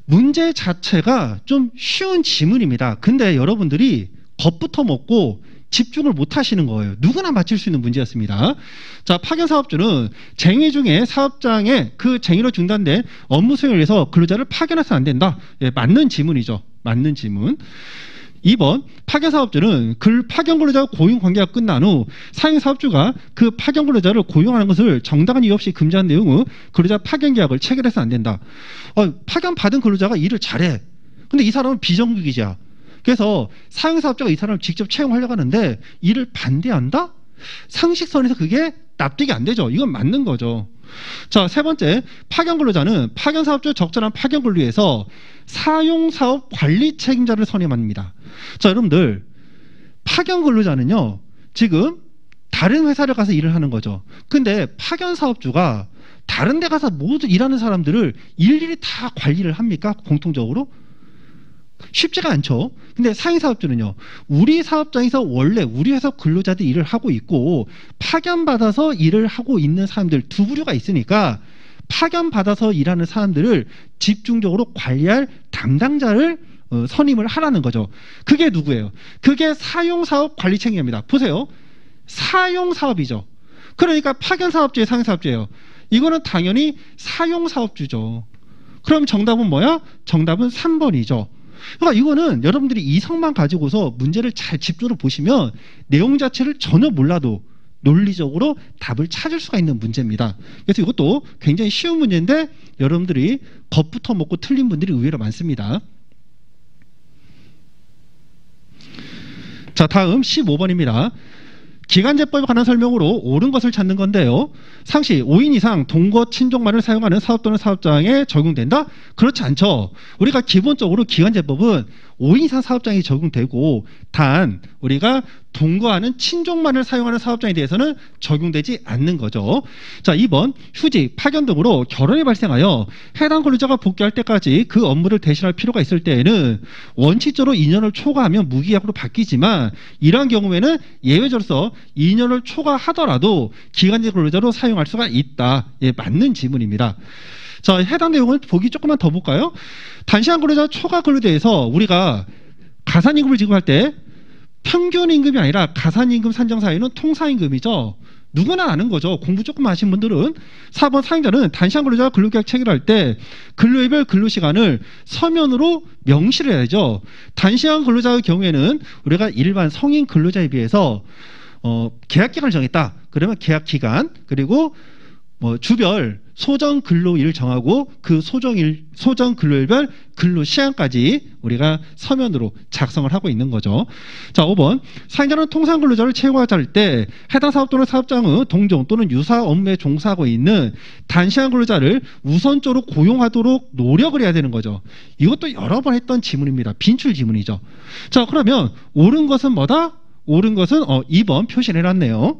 문제 자체가 좀 쉬운 지문입니다. 근데 여러분들이 겁부터 먹고 집중을 못 하시는 거예요. 누구나 맞힐 수 있는 문제였습니다. 자, 파견 사업주는 쟁의 중에 사업장에 그 쟁의로 중단된 업무 수행을 위해서 근로자를 파견해서는 안 된다. 예, 맞는 지문이죠. 맞는 지문. 2번, 파견 사업주는 파견 근로자 고용 관계가 끝난 후 사행 사업주가 그 파견 근로자를 고용하는 것을 정당한 이유 없이 금지한 내용의 근로자 파견 계약을 체결해서는 안 된다. 파견 받은 근로자가 일을 잘해. 근데 이 사람은 비정규직이야. 그래서 사행 사업자가 이 사람을 직접 채용하려고 하는데 이를 반대한다? 상식선에서 그게 납득이 안 되죠. 이건 맞는 거죠. 자, 세 번째, 파견 근로자는 파견 사업주 적절한 파견 근로에서 사용 사업 관리 책임자를 선임합니다. 자, 여러분들, 파견 근로자는요, 지금 다른 회사를 가서 일을 하는 거죠. 근데 파견 사업주가 다른 데 가서 모두 일하는 사람들을 일일이 다 관리를 합니까? 공통적으로? 쉽지가 않죠. 근데 사행사업주는요, 우리 사업장에서 원래 우리 회사 근로자들이 일을 하고 있고 파견받아서 일을 하고 있는 사람들 두 부류가 있으니까 파견받아서 일하는 사람들을 집중적으로 관리할 담당자를 선임을 하라는 거죠. 그게 누구예요? 그게 사용사업 관리 책임입니다. 보세요. 사용사업이죠. 그러니까 파견사업주의 사행사업주예요. 이거는 당연히 사용사업주죠. 그럼 정답은 뭐야? 정답은 3번이죠. 그러니까 이거는 여러분들이 이성만 가지고서 문제를 잘 집중으로 보시면 내용 자체를 전혀 몰라도 논리적으로 답을 찾을 수가 있는 문제입니다. 그래서 이것도 굉장히 쉬운 문제인데 여러분들이 겁부터 먹고 틀린 분들이 의외로 많습니다. 자, 다음 15번입니다. 기간제법에 관한 설명으로 옳은 것을 찾는 건데요. 상시 5인 이상 동거 친족만을 사용하는 사업 또는 사업장에 적용된다? 그렇지 않죠. 우리가 기본적으로 기간제법은 5인 이상 사업장이 적용되고 단 우리가 동거하는 친족만을 사용하는 사업장에 대해서는 적용되지 않는 거죠. 자, 2번 휴직, 파견 등으로 결혼이 발생하여 해당 근로자가 복귀할 때까지 그 업무를 대신할 필요가 있을 때에는 원칙적으로 2년을 초과하면 무기약으로 바뀌지만 이러한 경우에는 예외적으로서 2년을 초과하더라도 기간제 근로자로 사용할 수가 있다. 예, 맞는 지문입니다. 자, 해당 내용을 보기 조금만 더 볼까요? 단시간 근로자 초과 근로제에서 우리가 가산임금을 지급할 때 평균 임금이 아니라 가산임금 산정 사유는 통사임금이죠. 누구나 아는 거죠. 공부 조금 하신 분들은. 4번 사용자는 단시간 근로자 근로계약 체결할 때 근로일별 근로시간을 서면으로 명시를 해야죠. 단시간 근로자의 경우에는 우리가 일반 성인 근로자에 비해서 계약기간을 정했다. 그러면 계약기간 그리고 주별 소정 근로일을 정하고 그 소정 근로일별 근로 시간까지 우리가 서면으로 작성을 하고 있는 거죠. 자, 5번 사용자는 통상 근로자를 채용하자 할 때 해당 사업 또는 사업장의 동종 또는 유사 업무에 종사하고 있는 단시간 근로자를 우선적으로 고용하도록 노력을 해야 되는 거죠. 이것도 여러 번 했던 지문입니다. 빈출 지문이죠. 자, 그러면 옳은 것은 뭐다? 옳은 것은 2번 표시를 해놨네요.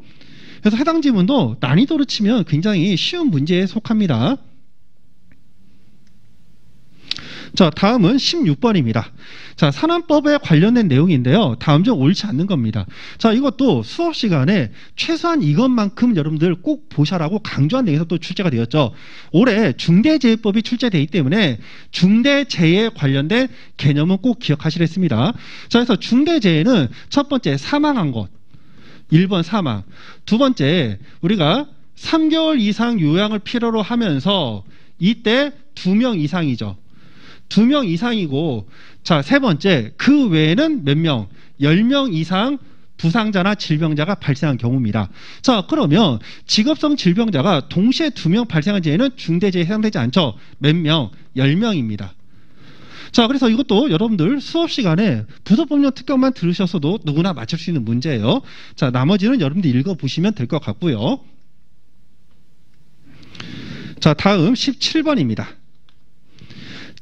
그래서 해당 지문도 난이도로 치면 굉장히 쉬운 문제에 속합니다. 자, 다음은 16번입니다. 자, 산안법에 관련된 내용인데요. 다음 중 옳지 않는 겁니다. 자, 이것도 수업 시간에 최소한 이것만큼 여러분들 꼭 보셔라고 강조한 내용에서 또 출제가 되었죠. 올해 중대재해법이 출제되기 때문에 중대재해에 관련된 개념은 꼭 기억하시랬습니다. 자, 그래서 중대재해는 첫 번째 사망한 것. 1번 사망. 두 번째, 우리가 3개월 이상 요양을 필요로 하면서 이때 2명 이상이죠. 2명 이상이고, 자, 세 번째, 그 외에는 몇 명? 10명 이상 부상자나 질병자가 발생한 경우입니다. 자, 그러면 직업성 질병자가 동시에 2명 발생한 재해는 중대재해에 해당되지 않죠. 몇 명? 10명입니다. 자, 그래서 이것도 여러분들 수업 시간에 부속법령 특강만 들으셨어도 누구나 맞출 수 있는 문제예요. 자, 나머지는 여러분들 읽어보시면 될 것 같고요. 자, 다음 17번입니다.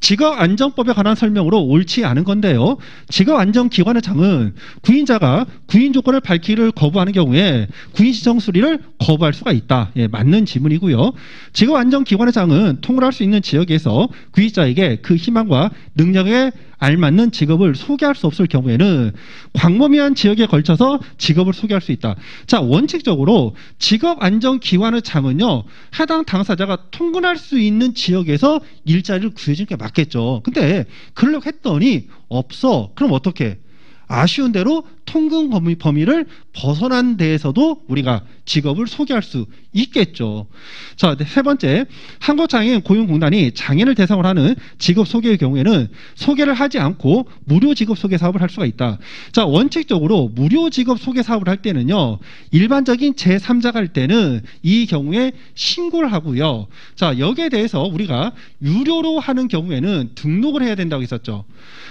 직업안정법에 관한 설명으로 옳지 않은 건데요. 직업안정기관의 장은 구인자가 구인 조건을 밝히기를 거부하는 경우에 구인 신청 수리를 거부할 수가 있다. 예, 맞는 지문이고요. 직업안정기관의 장은 통솔할 수 있는 지역에서 구인자에게 그 희망과 능력에 알맞는 직업을 소개할 수 없을 경우에는 광범위한 지역에 걸쳐서 직업을 소개할 수 있다. 자, 원칙적으로 직업안정기관의 장은요, 해당 당사자가 통근할 수 있는 지역에서 일자리를 구해주는 게 맞겠죠. 근데 그러려고 했더니 없어. 그럼 어떻게? 아쉬운 대로 통금 범위를 벗어난 데에서도 우리가 직업을 소개할 수 있겠죠. 자, 세 번째, 한국장애인 고용공단이 장애인을 대상으로 하는 직업 소개의 경우에는 소개를 하지 않고 무료 직업 소개 사업을 할 수가 있다. 자, 원칙적으로 무료 직업 소개 사업을 할 때는요, 일반적인 제3자가 할 때는 이 경우에 신고를 하고요. 자, 여기에 대해서 우리가 유료로 하는 경우에는 등록을 해야 된다고 했었죠.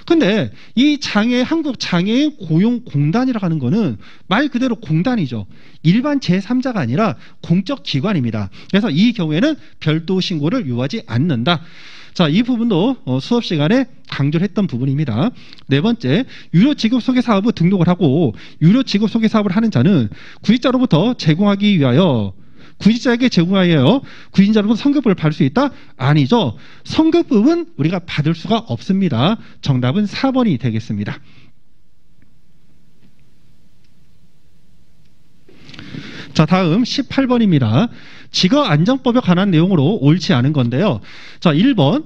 근데 이 한국 장애인 고용공단이라고 하는 거는 말 그대로 공단이죠. 일반 제3자가 아니라 공적 기관입니다. 그래서 이 경우에는 별도 신고를 요하지 않는다. 자, 이 부분도 수업 시간에 강조를 했던 부분입니다. 네 번째, 유료 직업 소개 사업을 등록을 하고 유료 직업 소개 사업을 하는 자는 구직자로부터 제공하기 위하여 구직자에게 제공하여 구직자로부터 성급을 받을 수 있다? 아니죠. 성급은 우리가 받을 수가 없습니다. 정답은 4번이 되겠습니다. 자, 다음 18번입니다. 직업안정법에 관한 내용으로 옳지 않은 건데요. 자, 1번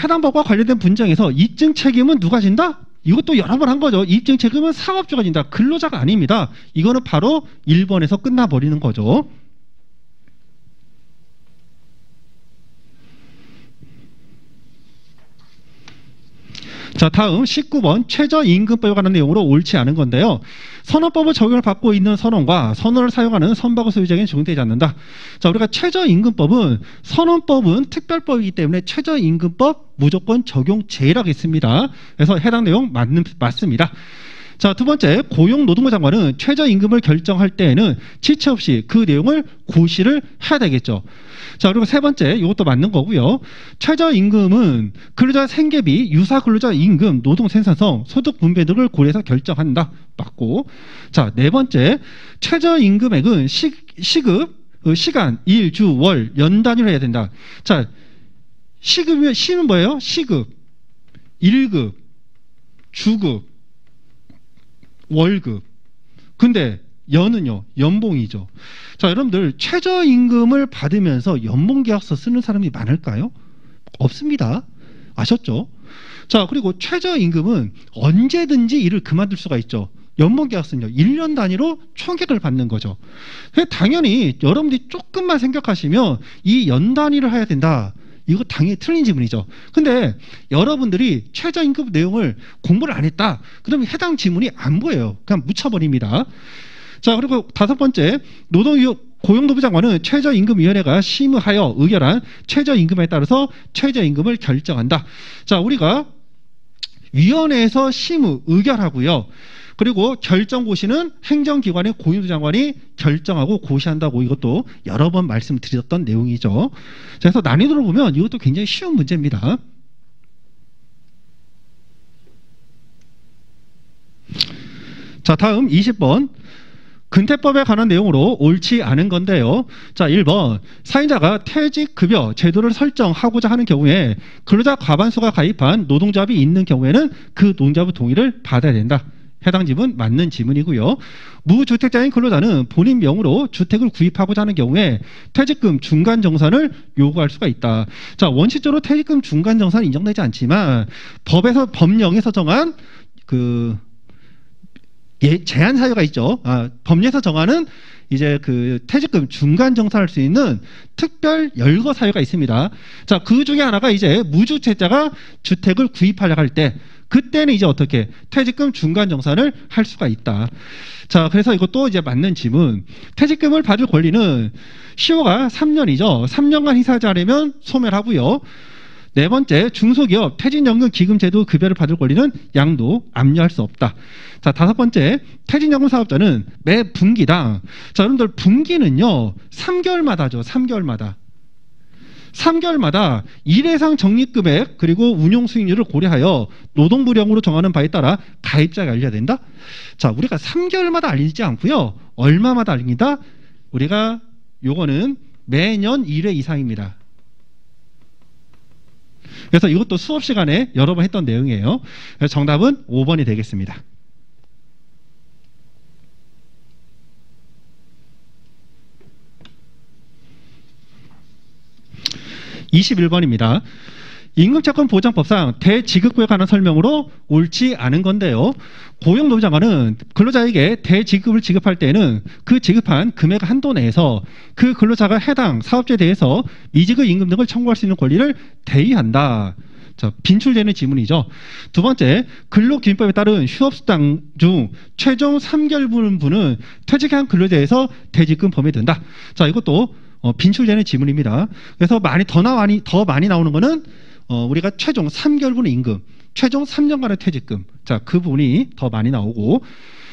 해당 법과 관련된 분쟁에서 입증 책임은 누가 진다? 이것도 여러 번 한 거죠. 입증 책임은 사업주가 진다. 근로자가 아닙니다. 이거는 바로 1번에서 끝나버리는 거죠. 자, 다음 19번 최저임금법에 관한 내용으로 옳지 않은 건데요. 선언법을 적용을 받고 있는 선언과 선언을 사용하는 선박의 소유자에게는 적용되지 않는다. 자, 우리가 최저임금법은 선언법은 특별법이기 때문에 최저임금법 무조건 적용 제외라고 했습니다. 그래서 해당 내용 맞습니다. 자, 두 번째, 고용노동부 장관은 최저임금을 결정할 때에는 지체 없이 그 내용을 고시를 해야 되겠죠. 자, 그리고 세 번째, 이것도 맞는 거고요. 최저임금은 근로자 생계비, 유사 근로자 임금, 노동 생산성, 소득 분배 등을 고려해서 결정한다. 맞고. 자, 네 번째, 최저임금액은 시급, 시간, 일, 주, 월, 연 단위로 해야 된다. 자, 시는 뭐예요? 시급, 일급, 주급, 월급. 근데 연은요, 연봉이죠. 자, 여러분들 최저임금을 받으면서 연봉계약서 쓰는 사람이 많을까요? 없습니다. 아셨죠? 자, 그리고 최저임금은 언제든지 일을 그만둘 수가 있죠. 연봉계약서는요, 1년 단위로 총액을 받는 거죠. 당연히 여러분들이 조금만 생각하시면 이 연 단위를 해야 된다. 이거 당연히 틀린 지문이죠. 근데 여러분들이 최저임금 내용을 공부를 안 했다. 그러면 해당 지문이 안 보여요. 그냥 묻혀버립니다. 자, 그리고 다섯 번째, 고용노동부 장관은 최저임금위원회가 심의하여 의결한 최저임금에 따라서 최저임금을 결정한다. 자, 우리가 위원회에서 심의, 의결하고요. 그리고 결정고시는 행정기관의 고용노동부 장관이 결정하고 고시한다고 이것도 여러 번 말씀드렸던 내용이죠. 그래서 난이도로 보면 이것도 굉장히 쉬운 문제입니다. 자, 다음 20번. 근태법에 관한 내용으로 옳지 않은 건데요. 자, 1번. 사인자가 퇴직급여 제도를 설정하고자 하는 경우에 근로자 과반수가 가입한 노동조합이 있는 경우에는 그 노동조합의 동의를 받아야 된다. 해당 지문 맞는 지문이고요. 무주택자인 근로자는 본인 명으로 주택을 구입하고자 하는 경우에 퇴직금 중간정산을 요구할 수가 있다. 자, 원칙적으로 퇴직금 중간정산은 인정되지 않지만 법령에서 정한 제한 사유가 있죠. 법령에서 정하는 이제 퇴직금 중간 정산할 수 있는 특별 열거 사유가 있습니다. 자, 그 중에 하나가 이제 무주택자가 주택을 구입하려고 할 때, 그때는 이제 어떻게 퇴직금 중간 정산을 할 수가 있다. 자, 그래서 이것도 이제 맞는 지문. 퇴직금을 받을 권리는 시효가 3년이죠. 3년간 희사하지 않으면 소멸하고요. 네 번째, 중소기업 퇴직연금 기금제도 급여를 받을 권리는 양도 압류할 수 없다. 자, 다섯 번째, 퇴직연금 사업자는 매 분기당, 자, 여러분들 분기는요 3개월마다죠. 3개월마다 1회상 적립금액 그리고 운용 수익률을 고려하여 노동부령으로 정하는 바에 따라 가입자가 알려야 된다. 자, 우리가 3개월마다 알리지 않고요. 얼마마다 알립니다. 우리가 요거는 매년 1회 이상입니다. 그래서 이것도 수업 시간에 여러 번 했던 내용이에요. 그래서 정답은 5번이 되겠습니다. 21번입니다. 임금채권보장법상 대지급구에 관한 설명으로 옳지 않은 건데요. 고용노동장관은 근로자에게 대지급을 지급할 때에는 그 지급한 금액 한도 내에서 그 근로자가 해당 사업주에 대해서 미지급 임금 등을 청구할 수 있는 권리를 대의한다. 자, 빈출되는 지문이죠. 두 번째, 근로기준법에 따른 휴업수당 중 최종 3개월분은 퇴직한 근로자에서 대지급 범위에 든다. 자, 이것도 빈출되는 지문입니다. 그래서 더 많이 나오는 거는 우리가 최종 3개월분의 임금, 최종 3년간의 퇴직금. 자, 그 부분이 더 많이 나오고.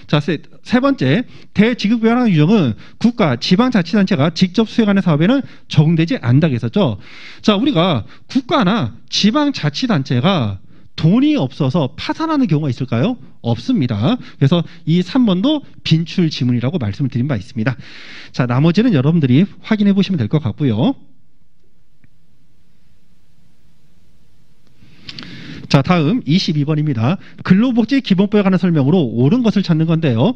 자, 세 번째, 대지급구에 관한 규정은 국가, 지방자치단체가 직접 수행하는 사업에는 적용되지 않는다고 했었죠. 자, 우리가 국가나 지방자치단체가 돈이 없어서 파산하는 경우가 있을까요? 없습니다. 그래서 이 3번도 빈출 지문이라고 말씀을 드린 바 있습니다. 자, 나머지는 여러분들이 확인해 보시면 될 것 같고요. 자, 다음 22번입니다. 근로복지기본법에 관한 설명으로 옳은 것을 찾는 건데요.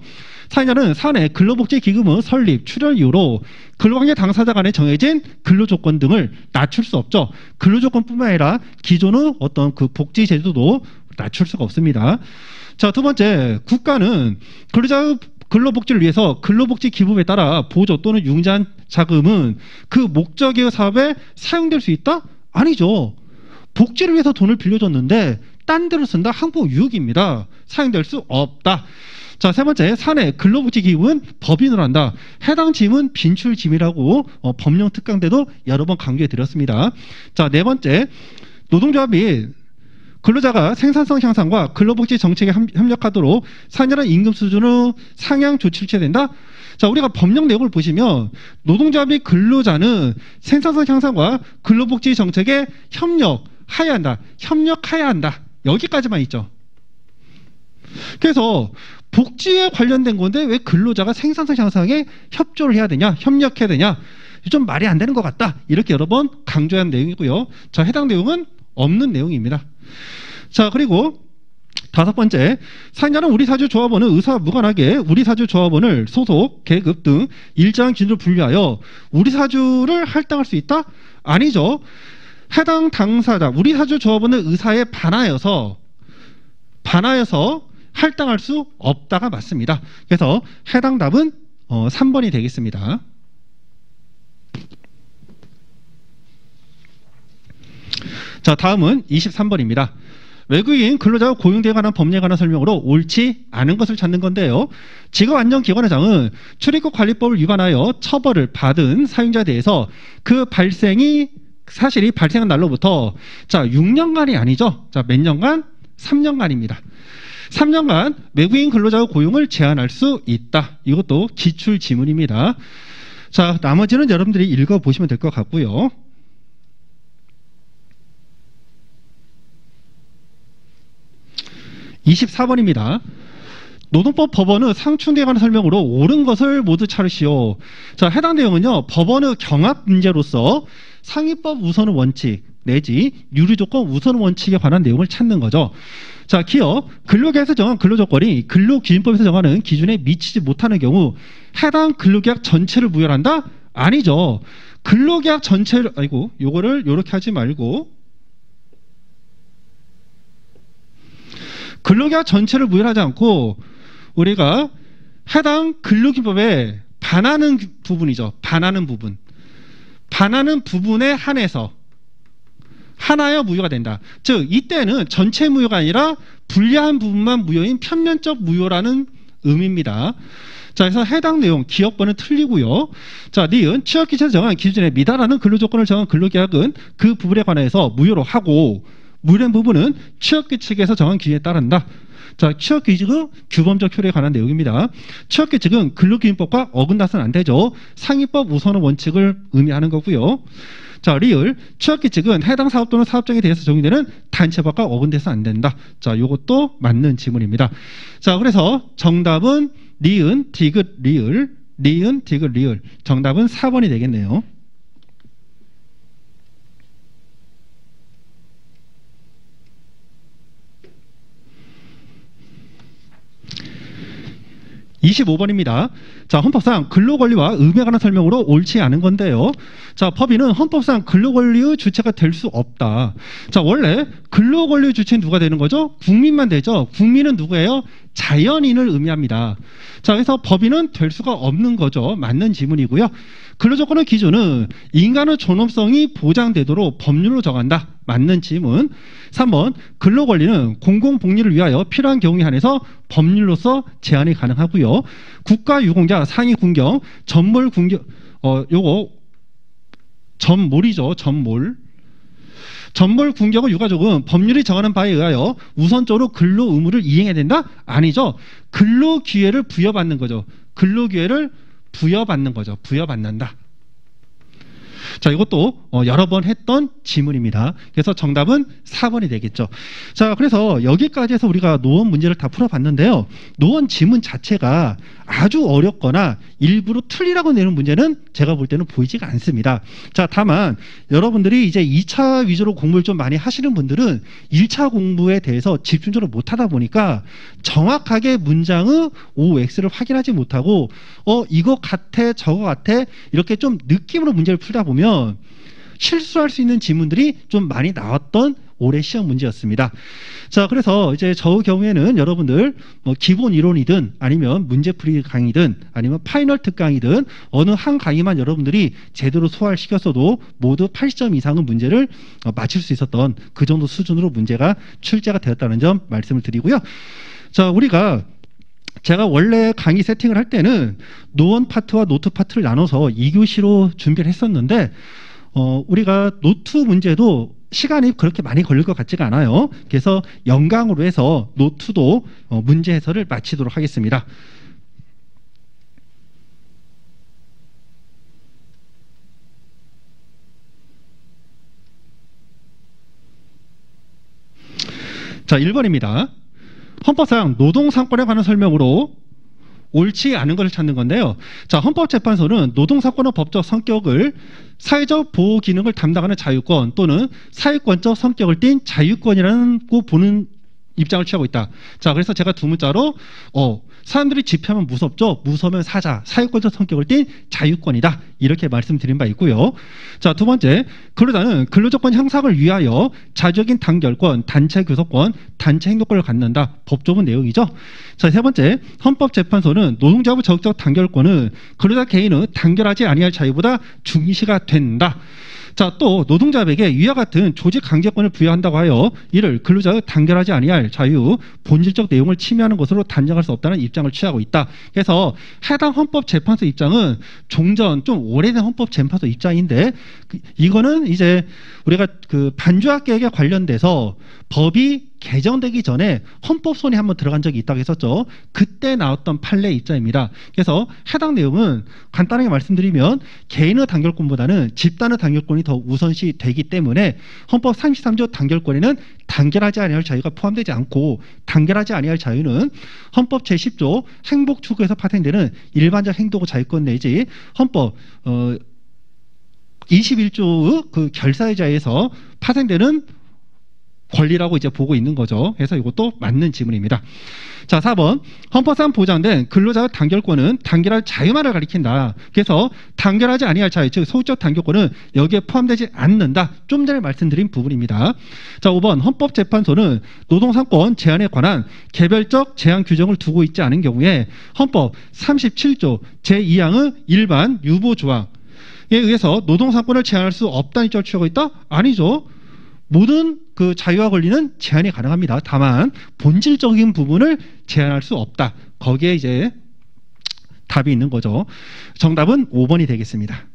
사연자는 사내 근로복지기금의 설립, 출연 이후로 근로관계 당사자 간에 정해진 근로조건 등을 낮출 수 없죠. 근로조건뿐만 아니라 기존의 어떤 그 복지 제도도 낮출 수가 없습니다. 자, 두 번째, 국가는 근로자의 근로복지를 위해서 근로복지기금에 따라 보조 또는 융자한 자금은 그 목적의 사업에 사용될 수 있다? 아니죠. 복지를 위해서 돈을 빌려줬는데 딴 데로 쓴다? 항복 유익입니다. 사용될 수 없다. 자, 세 번째, 사내 근로복지기금은 법인으로 한다. 해당 짐은 빈출짐이라고 법령 특강 때도 여러 번 강조해 드렸습니다. 자, 네 번째, 노동조합이 근로자가 생산성 향상과 근로복지 정책에 협력하도록 사년한 임금 수준의 상향 조치를 취해야 된다. 자, 우리가 법령 내용을 보시면 노동조합이 근로자는 생산성 향상과 근로복지 정책에 협력해야 한다. 협력해야 한다. 여기까지만 있죠. 그래서 복지에 관련된 건데 왜 근로자가 생산성 향상에 협조를 해야 되냐, 협력해야 되냐, 좀 말이 안 되는 것 같다. 이렇게 여러 번 강조한 내용이고요. 자, 해당 내용은 없는 내용입니다. 자, 그리고 다섯 번째, 사연자는 우리사주조합원은 의사와 무관하게 우리사주조합원을 소속, 계급 등 일정한 기준으로 분류하여 우리사주를 할당할 수 있다? 아니죠. 해당 당사자, 우리사주조합원은 의사에 반하여서 할당할 수 없다가 맞습니다. 그래서 해당 답은 3번이 되겠습니다. 자, 다음은 23번입니다. 외국인 근로자가 고용대에 관한 법령에 관한 설명으로 옳지 않은 것을 찾는 건데요. 직업안전기관회장은 출입국 관리법을 위반하여 처벌을 받은 사용자에 대해서 그 사실이 발생한 날로부터 자, 6년간이 아니죠. 자, 몇 년간? 3년간입니다. 3년간 외국인 근로자의 고용을 제한할 수 있다. 이것도 기출 지문입니다. 자, 나머지는 여러분들이 읽어보시면 될 것 같고요. 24번입니다. 노동법 법원의 상충되에 관한 설명으로 옳은 것을 모두 찾으시오. 자, 해당 내용은요, 법원의 경합 문제로서 상위법 우선의 원칙 내지 유리조건 우선 원칙에 관한 내용을 찾는 거죠. 자, 기업 근로계약에서 정한 근로조건이 근로기준법에서 정하는 기준에 미치지 못하는 경우 해당 근로계약 전체를 무효한다? 아니죠. 근로계약 전체를, 요거를 요렇게 하지 말고 근로계약 전체를 무효하지 않고 우리가 해당 근로기준법에 반하는 부분이죠. 반하는 부분에 한해서 하나여 무효가 된다. 즉 이때는 전체 무효가 아니라 불리한 부분만 무효인 편면적 무효라는 의미입니다. 자, 그래서 해당 내용 기업번은 틀리고요. 자, 니은 취업기준에서 정한 기준에 미달하는 근로조건을 정한 근로계약은 그 부분에 관해서 무효로 하고 무효된 부분은 취업규칙에서 정한 기준에 따른다. 자, 취업규칙은 규범적 효력에 관한 내용입니다. 취업규칙은 근로기준법과 어긋나서는 안 되죠. 상위법 우선의 원칙을 의미하는 거고요. 자, 리을 취업규칙은 해당 사업 또는 사업장에 대해서 적용되는 단체법과 어긋나서는 안 된다. 자, 이것도 맞는 지문입니다. 자, 그래서 정답은 니은, 디귿, 리을, 니은, 디귿, 리을. 정답은 4번이 되겠네요. 25번입니다. 자, 헌법상 근로권리와 의무에 관한 설명으로 옳지 않은 건데요. 자, 법인은 헌법상 근로권리의 주체가 될 수 없다. 자, 원래 근로권리의 주체는 누가 되는 거죠? 국민만 되죠. 국민은 누구예요? 자연인을 의미합니다. 자, 그래서 법인은 될 수가 없는 거죠. 맞는 지문이고요. 근로조건의 기준은 인간의 존엄성이 보장되도록 법률로 정한다. 맞는 지문. 3번, 근로권리는 공공복리를 위하여 필요한 경우에 한해서 법률로서 제한이 가능하고요. 국가유공자 상위군경, 전몰군경, 요거 전몰이죠. 전몰. 전몰군경의 유가족은 법률이 정하는 바에 의하여 우선적으로 근로 의무를 이행해야 된다? 아니죠. 근로기회를 부여받는 거죠. 근로기회를 부여받는 거죠. 부여받는다. 자, 이것도 여러 번 했던 지문입니다. 그래서 정답은 4번이 되겠죠. 자, 그래서 여기까지 해서 우리가 노원 문제를 다 풀어봤는데요. 노원 지문 자체가 아주 어렵거나 일부러 틀리라고 내는 문제는 제가 볼 때는 보이지가 않습니다. 자, 다만 여러분들이 이제 2차 위주로 공부를 좀 많이 하시는 분들은 1차 공부에 대해서 집중적으로 못하다 보니까 정확하게 문장의 OX를 확인하지 못하고 이거 같아 저거 같아 이렇게 좀 느낌으로 문제를 풀다 보면 실수할 수 있는 지문들이 좀 많이 나왔던 올해 시험 문제였습니다. 자, 그래서 이제 저 경우에는 여러분들 기본 이론이든 아니면 문제풀이 강의든 아니면 파이널 특강이든 어느 한 강의만 여러분들이 제대로 소화를 시켰어도 모두 80점 이상의 문제를 맞출 수 있었던 그 정도 수준으로 문제가 출제가 되었다는 점 말씀을 드리고요. 자, 제가 원래 강의 세팅을 할 때는 노원 파트와 노트 파트를 나눠서 2교시로 준비를 했었는데 우리가 노트 문제도 시간이 그렇게 많이 걸릴 것 같지가 않아요. 그래서 연강으로 해서 노트도 문제 해설을 마치도록 하겠습니다. 자, 1번입니다. 헌법상 노동상권에 관한 설명으로 옳지 않은 것을 찾는 건데요. 자, 헌법재판소는 노동사건의 법적 성격을 사회적 보호 기능을 담당하는 자유권 또는 사회권적 성격을 띤 자유권이라고 보는 입장을 취하고 있다. 자, 그래서 제가 두 문자로 사람들이 집회하면 무섭죠. 무서우면 사자, 사회권적 성격을 띤 자유권이다. 이렇게 말씀드린 바 있고요. 자, 두 번째, 근로자는 근로조건 향상을 위하여 자주적인 단결권, 단체 교섭권, 단체 행동권을 갖는다. 법조문 내용이죠. 자, 세 번째, 헌법재판소는 노동자의 적극적 단결권은 근로자 개인의 단결하지 아니할 자유보다 중시가 된다. 자, 또 노동자에게 위와 같은 조직 강제권을 부여한다고 하여 이를 근로자의 단결하지 아니할 자유, 본질적 내용을 침해하는 것으로 단정할 수 없다는 입장을 취하고 있다. 그래서 해당 헌법재판소 입장은 종전 좀 오래된 헌법재판소 입장인데 이거는 이제 우리가 그 반주학계획에 관련돼서 법이 개정되기 전에 헌법소원이 한번 들어간 적이 있다고 했었죠. 그때 나왔던 판례 입장입니다. 그래서 해당 내용은 간단하게 말씀드리면 개인의 단결권보다는 집단의 단결권이 더 우선시 되기 때문에 헌법 33조 단결권에는 단결하지 아니할 자유가 포함되지 않고 단결하지 아니할 자유는 헌법 제10조 행복 추구에서 파생되는 일반적 행동 자유권 내지 헌법 21조의 그 결사유자에서 파생되는 권리라고 이제 보고 있는 거죠. 그래서 이것도 맞는 지문입니다. 자, 4번. 헌법상 보장된 근로자의 단결권은 단결할 자유만을 가리킨다. 그래서 단결하지 아니할 자유, 즉 소유적 단결권은 여기에 포함되지 않는다. 좀 전에 말씀드린 부분입니다. 자, 5번. 헌법재판소는 노동상권 제한에 관한 개별적 제한 규정을 두고 있지 않은 경우에 헌법 37조 제2항의 일반 유보 조항에 의해서 노동상권을 제한할 수 없다는 입장을 취하고 있다? 아니죠. 모든 그 자유와 권리는 제한이 가능합니다. 다만 본질적인 부분을 제한할 수 없다. 거기에 이제 답이 있는 거죠. 정답은 5번이 되겠습니다.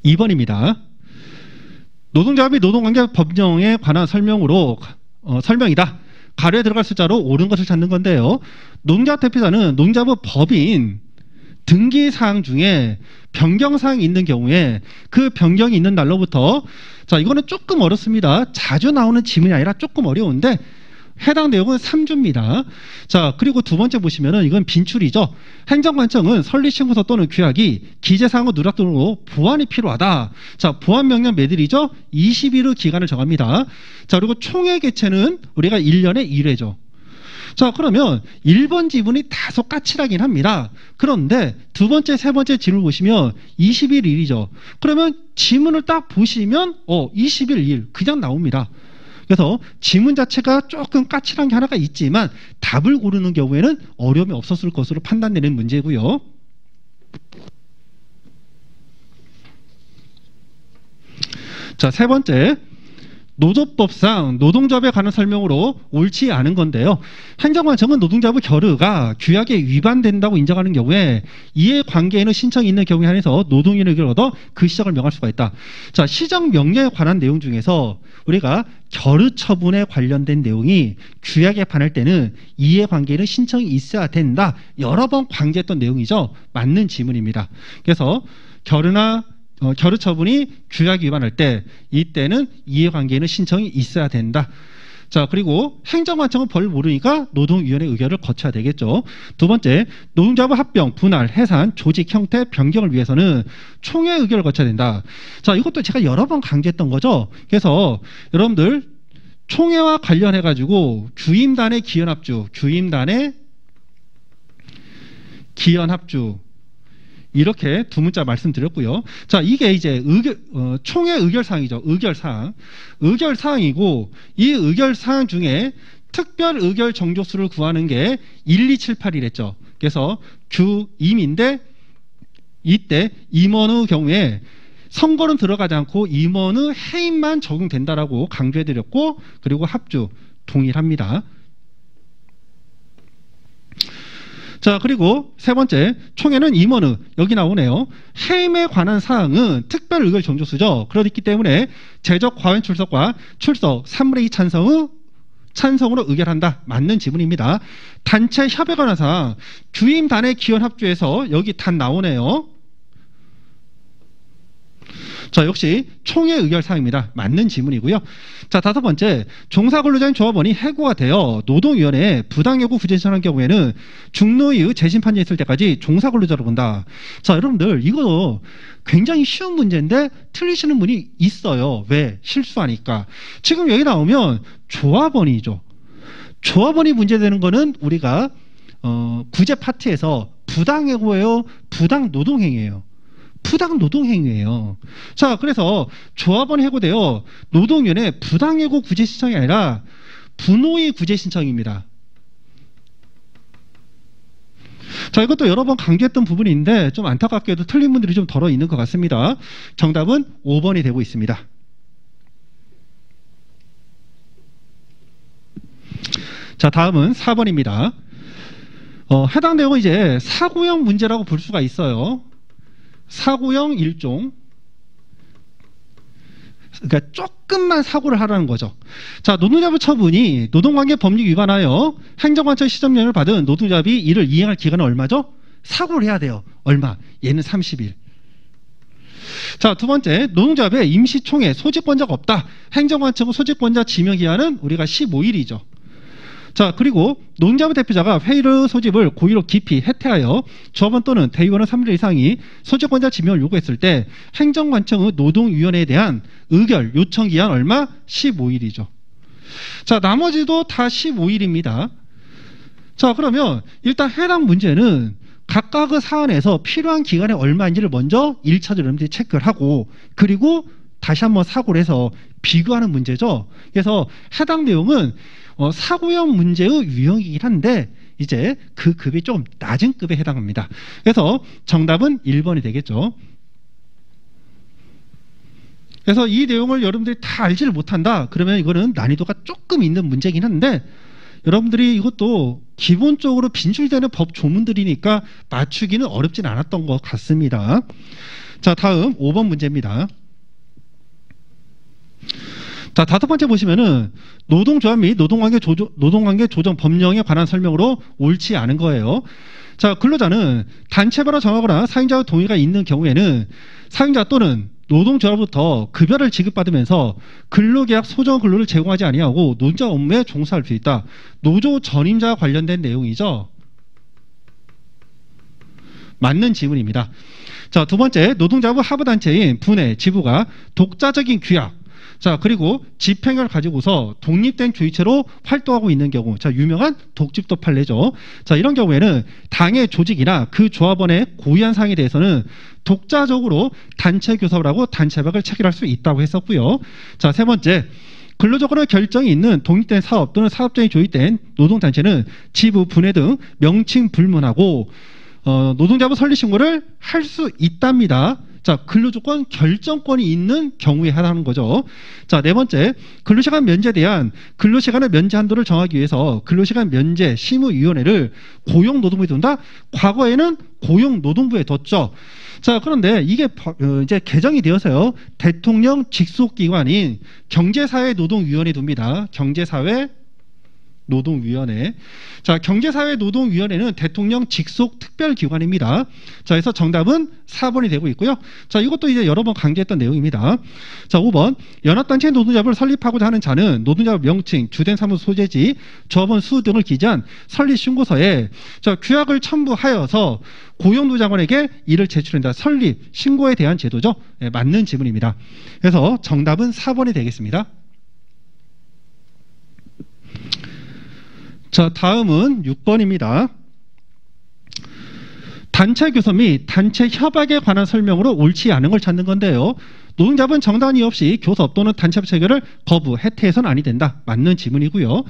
2번입니다. 노동자 및 노동관계 법령에 관한 설명으로 설명이다. 가로에 들어갈 숫자로 옳은 것을 찾는 건데요. 노동자 대표자는 노동자부 법인 등기사항 중에 변경사항이 있는 경우에 그 변경이 있는 날로부터 자, 이거는 조금 어렵습니다. 자주 나오는 지문이 아니라 조금 어려운데 해당 내용은 3주입니다. 자, 그리고 두 번째 보시면은 이건 빈출이죠. 행정관청은 설립신고서 또는 규약이 기재사항의 누락 등으로 보완이 필요하다. 자, 보완 명령 매들이죠. 20일의 기간을 정합니다. 자, 그리고 총회 개최는 우리가 1년에 1회죠. 자, 그러면 1번 지문이 다소 까칠하긴 합니다. 그런데 두 번째, 세 번째 지문을 보시면 20일 일이죠. 그러면 지문을 딱 보시면 20일 일 그냥 나옵니다. 그래서 지문 자체가 조금 까칠한 게 하나가 있지만 답을 고르는 경우에는 어려움이 없었을 것으로 판단되는 문제고요. 자, 세 번째. 노조법상 노동조합에 관한 설명으로 옳지 않은 건데요. 행정관청은 노동조합의 결의가 규약에 위반된다고 인정하는 경우에 이해관계인의 신청이 있는 경우에 한해서 노동위원회 의견을 얻어 그 시정을 명할 수가 있다. 자, 시정 명령에 관한 내용 중에서 우리가 결의 처분에 관련된 내용이 규약에 반할 때는 이해관계인의 신청이 있어야 된다. 여러 번 강조했던 내용이죠. 맞는 지문입니다. 그래서 결의 처분이 규약 위반할 때 이때는 이해관계인의 신청이 있어야 된다. 자, 그리고 행정관청은 벌 모르니까 노동위원회 의결을 거쳐야 되겠죠. 두 번째, 노동조합의 합병, 분할, 해산, 조직 형태 변경을 위해서는 총회 의결을 거쳐야 된다. 자, 이것도 제가 여러 번 강조했던 거죠. 그래서 여러분들 총회와 관련해 가지고 주임단의 기연합주 이렇게 두 문자 말씀드렸고요. 자, 이게 이제 총회 의결사항이죠. 의결사항이고 이 의결사항 중에 특별 의결 정족수를 구하는 게 1278이랬죠. 그래서 규임인데 이때 임원의 경우에 선거는 들어가지 않고 임원의 해임만 적용된다라고 강조해드렸고 그리고 합주 동일합니다. 자, 그리고 세 번째, 총회는 임원의, 여기 나오네요. 해임에 관한 사항은 특별 의결 정족수죠. 그렇기 때문에 제적 과원 출석과 출석 3분의 2 찬성으로 의결한다. 맞는 지문입니다. 단체 협약에 관한 사항, 주임단의 기원 합주에서 여기 단 나오네요. 자, 역시 총회 의결 사항입니다. 맞는 지문이고요. 자, 다섯 번째, 종사근로자인 조합원이 해고가 되어 노동위원회에 부당해고 구제 신청한 경우에는 중노위의 재심 판정이 있을 때까지 종사근로자로 본다. 자, 여러분들 이거 굉장히 쉬운 문제인데 틀리시는 분이 있어요. 왜? 실수하니까. 지금 여기 나오면 조합원이죠. 조합원이 문제되는 거는 우리가 구제 파트에서 부당해고예요, 부당노동행위예요. 부당노동행위예요. 자, 그래서 조합원이 해고되어 노동위원회 부당해고 구제 신청이 아니라 분노의 구제 신청입니다. 자, 이것도 여러 번 강조했던 부분인데 좀 안타깝게도 틀린 분들이 좀 덜어 있는 것 같습니다. 정답은 5번이 되고 있습니다. 자, 다음은 4번입니다. 해당 내용은 이제 사고형 문제라고 볼 수가 있어요. 사고형 일종. 그러니까 조금만 사고를 하라는 거죠. 자, 노동자부 처분이 노동관계 법률 위반하여 행정관청 시정령을 받은 노동자비 이를 이행할 기간은 얼마죠? 사고를 해야 돼요. 얼마? 얘는 30일. 자, 두 번째, 노동자부의 임시총회 소집권자가 없다. 행정관청의 소집권자 지명기한은 우리가 15일이죠. 자, 그리고 노동자부 대표자가 회의의 소집을 고의로 기피, 해태하여 조합원 또는 대의원의 3분의 1 이상이 소집권자 지명을 요구했을 때 행정관청의 노동위원회에 대한 의결 요청 기한 얼마? 15일이죠. 자, 나머지도 다 15일입니다. 자, 그러면 일단 해당 문제는 각각의 사안에서 필요한 기간이 얼마인지를 먼저 1차적으로 여러분들이 체크를 하고 그리고 다시 한번 사고를 해서 비교하는 문제죠. 그래서 해당 내용은 사고형 문제의 유형이긴 한데 이제 그 급이 좀 낮은 급에 해당합니다. 그래서 정답은 1번이 되겠죠. 그래서 이 내용을 여러분들이 다 알지를 못한다. 그러면 이거는 난이도가 조금 있는 문제긴 한데 여러분들이 이것도 기본적으로 빈출되는 법 조문들이니까 맞추기는 어렵진 않았던 것 같습니다. 자, 다음 5번 문제입니다. 자, 다섯 번째 보시면은 노동조합 및 노동관계 조정 법령에 관한 설명으로 옳지 않은 거예요. 자, 근로자는 단체별로 정하거나 사용자의 동의가 있는 경우에는 사용자 또는 노동조합부터 급여를 지급받으면서 근로계약 소정 근로를 제공하지 아니하고 노동자 업무에 종사할 수 있다. 노조 전임자와 관련된 내용이죠. 맞는 지문입니다. 자, 두 번째, 노동자부 하부단체인 분해, 지부가 독자적인 규약. 자, 그리고 집행을 가지고서 독립된 주의체로 활동하고 있는 경우, 자, 유명한 독집도 판례죠. 자, 이런 경우에는 당의 조직이나 그 조합원의 고유한 사항에 대해서는 독자적으로 단체 교섭을 하고 단체박을 체결할 수 있다고 했었고요. 자, 세 번째, 근로적으로 결정이 있는 독립된 사업 또는 사업장이 조직된 노동단체는 지부, 분해 등 명칭 불문하고 노동자부 설립 신고를 할 수 있답니다. 자, 근로조건 결정권이 있는 경우에 해당하는 거죠. 자, 네 번째, 근로시간 면제에 대한 근로시간의 면제 한도를 정하기 위해서 근로시간 면제 심의위원회를 고용노동부에 둔다. 과거에는 고용노동부에 뒀죠. 자, 그런데 이게 이제 개정이 되어서요, 대통령 직속기관인 경제사회노동위원회 둡니다. 경제사회노동위원회. 자, 경제사회노동위원회는 대통령 직속 특별기관입니다. 자, 그래서 정답은 4번이 되고 있고요. 자, 이것도 이제 여러 번 강조했던 내용입니다. 자, 5번. 연합단체 노동조합을 설립하고자 하는 자는 노동조합 명칭, 주된 사무소 소재지, 조합원 수 등을 기재한 설립 신고서에 자, 규약을 첨부하여서 고용노동장관에게 이를 제출한다. 설립 신고에 대한 제도죠. 네, 맞는 지문입니다. 그래서 정답은 4번이 되겠습니다. 자, 다음은 6번입니다. 단체 교섭 및 단체 협약에 관한 설명으로 옳지 않은 걸 찾는 건데요. 노동자분 정당한 이유 없이 교섭 또는 단체부 체결을 거부, 해태해서는 아니 된다. 맞는 지문이고요.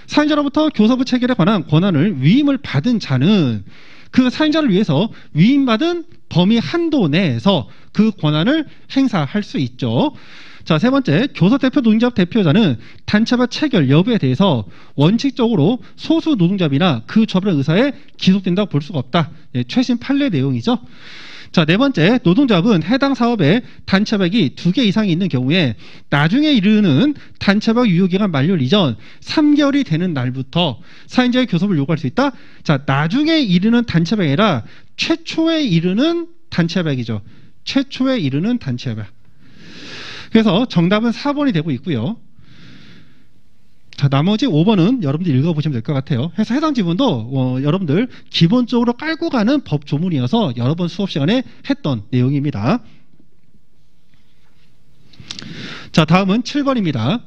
사용자로부터 교섭부 체결에 관한 권한을 위임을 받은 자는 그 사용자를 위해서 위임받은 범위 한도 내에서 그 권한을 행사할 수 있죠. 자, 세 번째, 교섭대표 노동조합 대표자는 단체바 체결 여부에 대해서 원칙적으로 소수 노동조합이나 그 조합의 의사에 기속된다고 볼 수가 없다. 예, 최신 판례 내용이죠. 자, 네 번째, 노동조합은 해당 사업에 단체박이 2개 이상이 있는 경우에 나중에 이르는 단체박 유효기간 만료 이전 3개월이 되는 날부터 사용자의 교섭을 요구할 수 있다. 자, 나중에 이르는 단체박이 아니라 최초에 이르는 단체박이죠. 최초에 이르는 단체박. 그래서 정답은 4번이 되고 있고요. 자, 나머지 5번은 여러분들 읽어보시면 될 것 같아요. 그래서 해당 지문도 여러분들 기본적으로 깔고 가는 법 조문이어서 여러 번 수업 시간에 했던 내용입니다. 자, 다음은 7번입니다.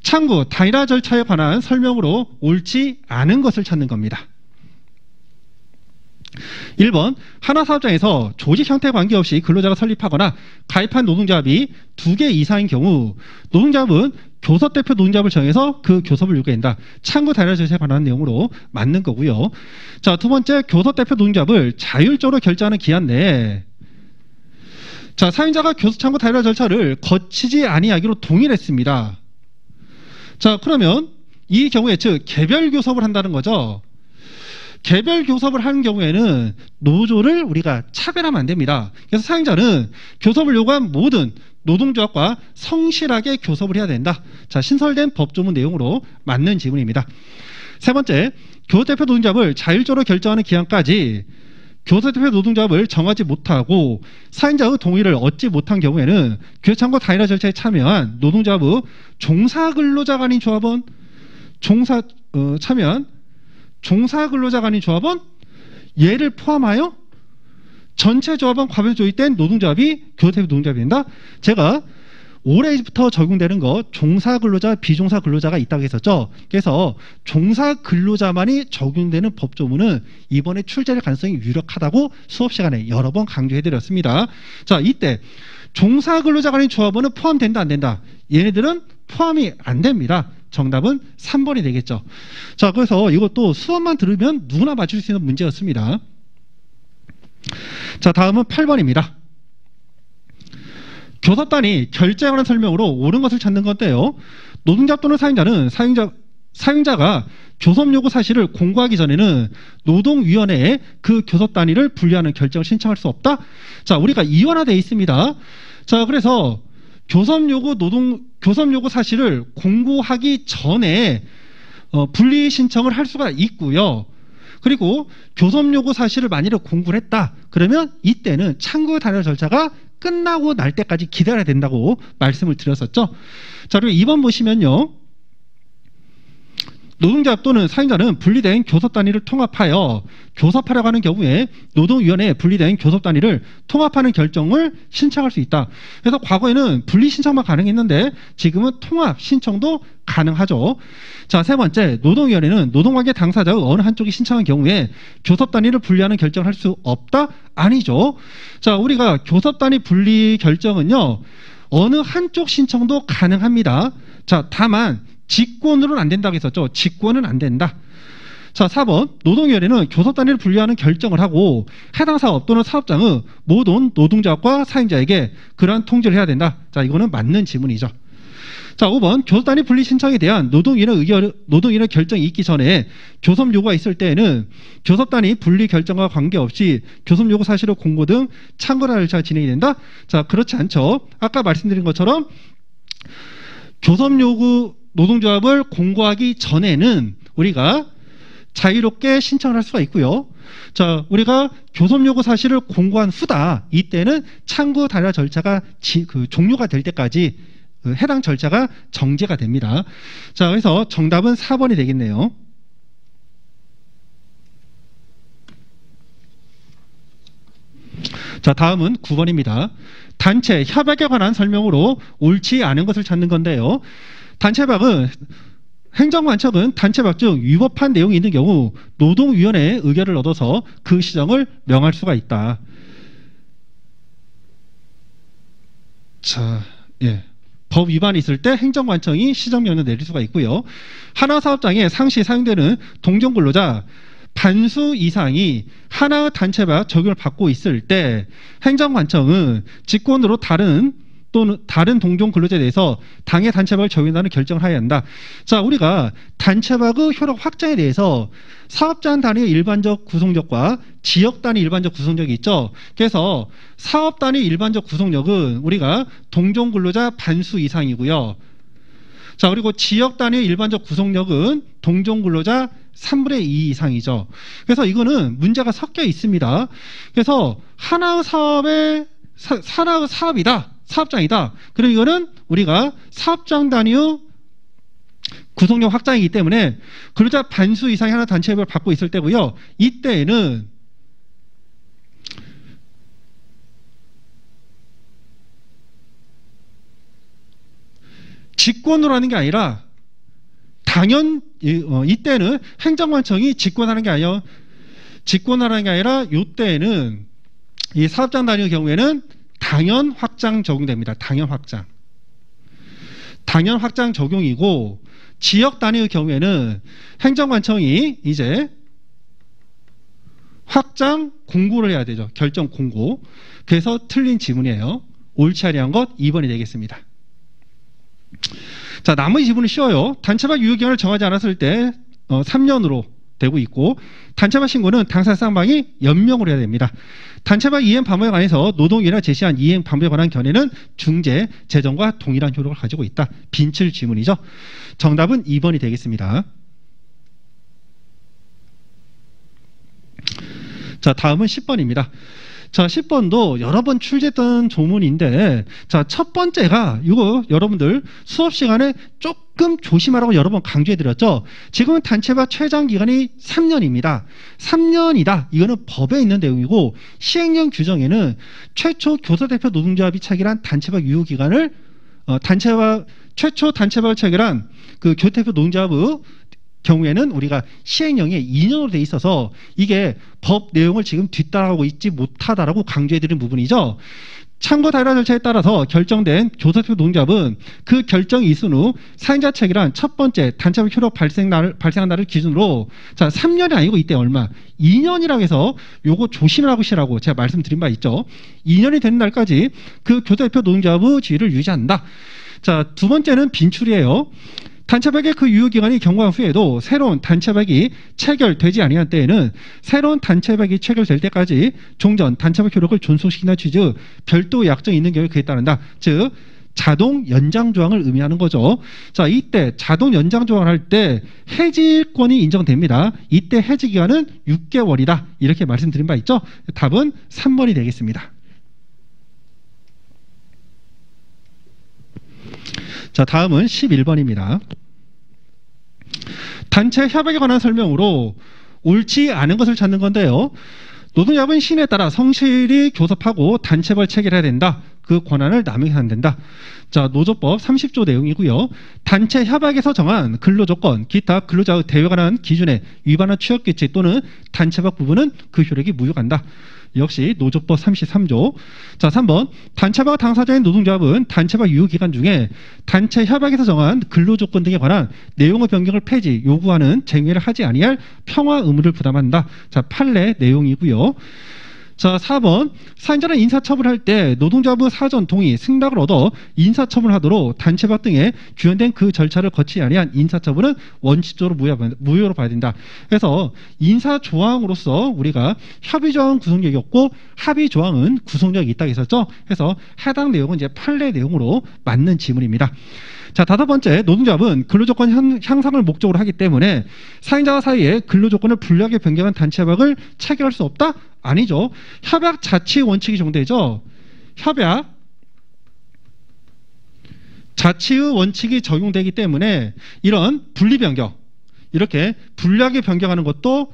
창구, 단일화 절차에 관한 설명으로 옳지 않은 것을 찾는 겁니다. 1번, 하나 사업장에서 조직 형태에 관계없이 근로자가 설립하거나 가입한 노동조합이 2개 이상인 경우 노동조합은 교섭대표 노동조합을 정해서 그 교섭을 요구한다. 창구 단일화 절차에 관한 내용으로 맞는 거고요. 자, 두 번째, 교섭대표 노동조합을 자율적으로 결정하는 기한 내에 자, 사용자가 교섭 창구 단일화 절차를 거치지 아니하기로 동일했습니다. 자, 그러면 이 경우에 즉 개별 교섭을 한다는 거죠. 개별 교섭을 하는 경우에는 노조를 우리가 차별하면 안 됩니다. 그래서 사용자는 교섭을 요구한 모든 노동조합과 성실하게 교섭을 해야 된다. 자, 신설된 법조문 내용으로 맞는 지문입니다. 세 번째, 교섭대표 노동조합을 자율적으로 결정하는 기한까지 교섭대표 노동조합을 정하지 못하고 사용자의 동의를 얻지 못한 경우에는 교섭창구 단일화 절차에 참여한 노동조합의 종사근로자가 아닌 조합원, 참여한 종사근로자가 아닌 조합원, 얘를 포함하여 전체 조합원 과별 조직된 노동조합이 교섭대표 노동조합이 된다. 제가 올해부터 적용되는 거 종사근로자, 비종사근로자가 있다고 했었죠. 그래서 종사근로자만이 적용되는 법조문은 이번에 출제될 가능성이 유력하다고 수업 시간에 여러 번 강조해드렸습니다. 자, 이때 종사근로자가 아닌 조합원은 포함된다, 안 된다? 얘네들은 포함이 안 됩니다. 정답은 3번이 되겠죠. 자, 그래서 이것도 수업만 들으면 누구나 맞출 수 있는 문제였습니다. 자, 다음은 8번입니다. 교섭단이 결제에 관한 설명으로 옳은 것을 찾는 건데요. 노동자 또는 사용자는 사용자가 교섭 요구 사실을 공고하기 전에는 노동위원회에 그 교섭 단위를 분리하는 결정을 신청할 수 없다. 자, 우리가 이원화되어 있습니다. 자, 그래서 교섭 요구 사실을 공고하기 전에 분리 신청을 할 수가 있고요. 그리고 교섭 요구 사실을 만일에 공고를 했다. 그러면 이때는 창구 단일화 절차가 끝나고 날 때까지 기다려야 된다고 말씀을 드렸었죠. 자, 그리고 2번 보시면요. 노동자 또는 사용자는 분리된 교섭 단위를 통합하여 교섭하려고 하는 경우에 노동위원회에 분리된 교섭 단위를 통합하는 결정을 신청할 수 있다. 그래서 과거에는 분리 신청만 가능했는데 지금은 통합 신청도 가능하죠. 자, 세 번째, 노동위원회는 노동관계 당사자의 어느 한쪽이 신청한 경우에 교섭 단위를 분리하는 결정을 할 수 없다? 아니죠. 자, 우리가 교섭 단위 분리 결정은요, 어느 한쪽 신청도 가능합니다. 자, 다만 직권으로는 안 된다고 했었죠. 직권은 안 된다. 자, 4번, 노동위원회는 교섭 단위를 분리하는 결정을 하고 해당 사업 또는 사업장의 모든 노동자과 사용자에게 그러한 통지를 해야 된다. 자, 이거는 맞는 지문이죠. 자, 5번, 교섭 단위 분리 신청에 대한 노동위원회 결정이 있기 전에 교섭 요구가 있을 때에는 교섭 단위 분리 결정과 관계없이 교섭 요구 사실을 공고 등 참고할 절차가 진행이 된다. 자, 그렇지 않죠. 아까 말씀드린 것처럼 교섭 요구 노동조합을 공고하기 전에는 우리가 자유롭게 신청을 할 수가 있고요. 자, 우리가 교섭 요구 사실을 공고한 후다. 이때는 참고 단위 절차가 종료가 될 때까지 해당 절차가 정지가 됩니다. 자, 그래서 정답은 4번이 되겠네요. 자, 다음은 9번입니다. 단체 협약에 관한 설명으로 옳지 않은 것을 찾는 건데요. 단체박은 행정관청은 단체박 중 위법한 내용이 있는 경우 노동위원회의 의결을 얻어서 그 시정을 명할 수가 있다. 자, 예. 법 위반이 있을 때 행정관청이 시정명령을 내릴 수가 있고요. 하나 사업장에 상시 사용되는 동종근로자 반수 이상이 하나의 단체박 적용을 받고 있을 때 행정관청은 직권으로 다른 동종 근로자에 대해서 당해 단체박을 적용한다는 결정을 하여야 한다. 자, 우리가 단체박의 효력 확장에 대해서 사업장 단위의 일반적 구성력과 지역 단위 일반적 구성력이 있죠. 그래서 사업 단위 일반적 구성력은 우리가 동종 근로자 반수 이상이고요. 자, 그리고 지역 단위의 일반적 구성력은 동종 근로자 3분의 2 이상이죠. 그래서 이거는 문제가 섞여 있습니다. 그래서 하나의 사업이다. 사업장이다. 그럼 이거는 우리가 사업장 단위의 구성력 확장이기 때문에 근로자 반수 이상의 하나 단체협을 받고 있을 때고요. 이때에는 직권으로 하는 게 아니라 이때는 행정관청이 직권하는 게 아니라 이때는 이 사업장 단위의 경우에는 당연 확장 적용됩니다. 당연 확장 적용이고 지역 단위의 경우에는 행정관청이 이제 확장 공고를 해야 되죠. 결정 공고. 그래서 틀린 지문이에요. 옳지 아니한 것 2번이 되겠습니다. 자, 나머지 지문은 쉬워요. 단체박 유효기간을 정하지 않았을 때 3년으로 되고 있고 단체박 신고는 당사 쌍방이 연명으로 해야 됩니다. 단체박 이행 방법에 관해서 노동위원회가 제시한 이행 방법에 관한 견해는 중재, 재정과 동일한 효력을 가지고 있다. 빈칠 지문이죠. 정답은 2번이 되겠습니다. 자, 다음은 10번입니다. 자, 10번도 여러 번 출제했던 조문인데, 자, 첫 번째가 이거 여러분들 수업 시간에 조금 조심하라고 여러 번 강조해드렸죠. 지금은 단체박 최장 기간이 3년입니다. 3년이다. 이거는 법에 있는 내용이고 시행령 규정에는 최초 교섭대표 노동조합이 체결한 단체박 유효 기간을 최초 단체박을 체결한 그 교섭대표 노동조합의 경우에는 우리가 시행령에 2년으로 돼 있어서 이게 법 내용을 지금 뒤따라가고 있지 못하다라고 강조해드린 부분이죠. 참고 다른 절차에 따라서 결정된 교섭대표 노동조합은 그 결정이 있은 후 사용자 체결한 첫 번째 단체박 효력 발생한 날을 기준으로 자 3년이 아니고 이때 얼마 2년이라고 해서 요거 조심을 하고 시라고 제가 말씀드린 바 있죠. 2년이 되는 날까지 그 교섭대표 노동조합의 지위를 유지한다. 자, 두 번째는 빈출이에요. 단체박의 그 유효기간이 경과한 후에도 새로운 단체박이 체결되지 아니한 때에는 새로운 단체박이 체결될 때까지 종전 단체박 효력을 존속시키는 취지의 별도 약정이 있는 경우에 그에 따른다. 즉 자동 연장 조항을 의미하는 거죠. 자, 이때 자동 연장 조항을 할 때 해지권이 인정됩니다. 이때 해지 기간은 6개월이다. 이렇게 말씀드린 바 있죠. 답은 3번이 되겠습니다. 자, 다음은 11번입니다. 단체 협약에 관한 설명으로 옳지 않은 것을 찾는 건데요. 노동조합은 신에 따라 성실히 교섭하고 단체벌 체결해야 된다. 그 권한을 남용해서 안 된다. 자, 노조법 30조 내용이고요. 단체 협약에서 정한 근로조건, 기타 근로자의 대우에 관한 기준에 위반한 취업규칙 또는 단체법 부분은 그 효력이 무효한다. 역시 노조법 33조. 자, 3번. 단체법 당사자인 노동조합은 단체법 유효기간 중에 단체 협약에서 정한 근로조건 등에 관한 내용의 변경을 폐지, 요구하는 쟁의를 하지 아니할 평화 의무를 부담한다. 자, 판례 내용이고요. 자, 4번. 사인자는 인사처분할 때 노동조합의 사전 동의, 승낙을 얻어 인사처분하도록 단체법 등에 규정된 그 절차를 거치지 아니한 인사처분은 원칙적으로 무효로 봐야 된다. 그래서 인사조항으로서 우리가 협의조항은 구성력이 없고 합의조항은 구성력이 있다고 했었죠. 그래서 해당 내용은 이제 판례 내용으로 맞는 지문입니다. 자, 5번째, 노동조합은 근로조건 향상을 목적으로 하기 때문에 사인자와 사이에 근로조건을 불리하게 변경한 단체협약을 체결할 수 없다? 아니죠. 협약 자체의 원칙이 적용되죠. 협약 자체의 원칙이 적용되기 때문에 이런 분리 변경, 이렇게 불리하게 변경하는 것도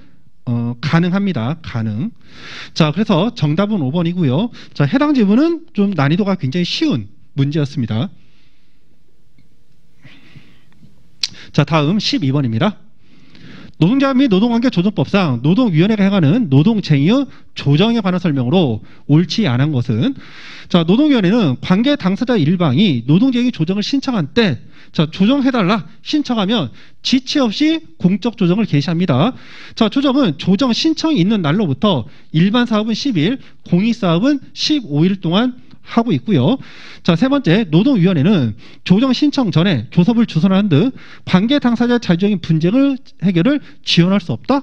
가능합니다. 가능. 자, 그래서 정답은 5번이고요. 자, 해당 지문은 좀 난이도가 굉장히 쉬운 문제였습니다. 자, 다음 12번입니다. 노동조합 및 노동관계조정법상 노동위원회가 행하는 노동쟁의의 조정에 관한 설명으로 옳지 않은 것은, 자, 노동위원회는 관계 당사자 일방이 노동쟁의 조정을 신청한 때, 자, 조정해달라 신청하면 지체 없이 공적 조정을 개시합니다. 자, 조정은 조정 신청이 있는 날로부터 일반 사업은 10일, 공익 사업은 15일 동안 하고 있고요. 자, 3번째, 노동위원회는 조정 신청 전에 교섭을 주선하는 등 관계 당사자 자주적인 분쟁을 해결을 지원할 수 없다.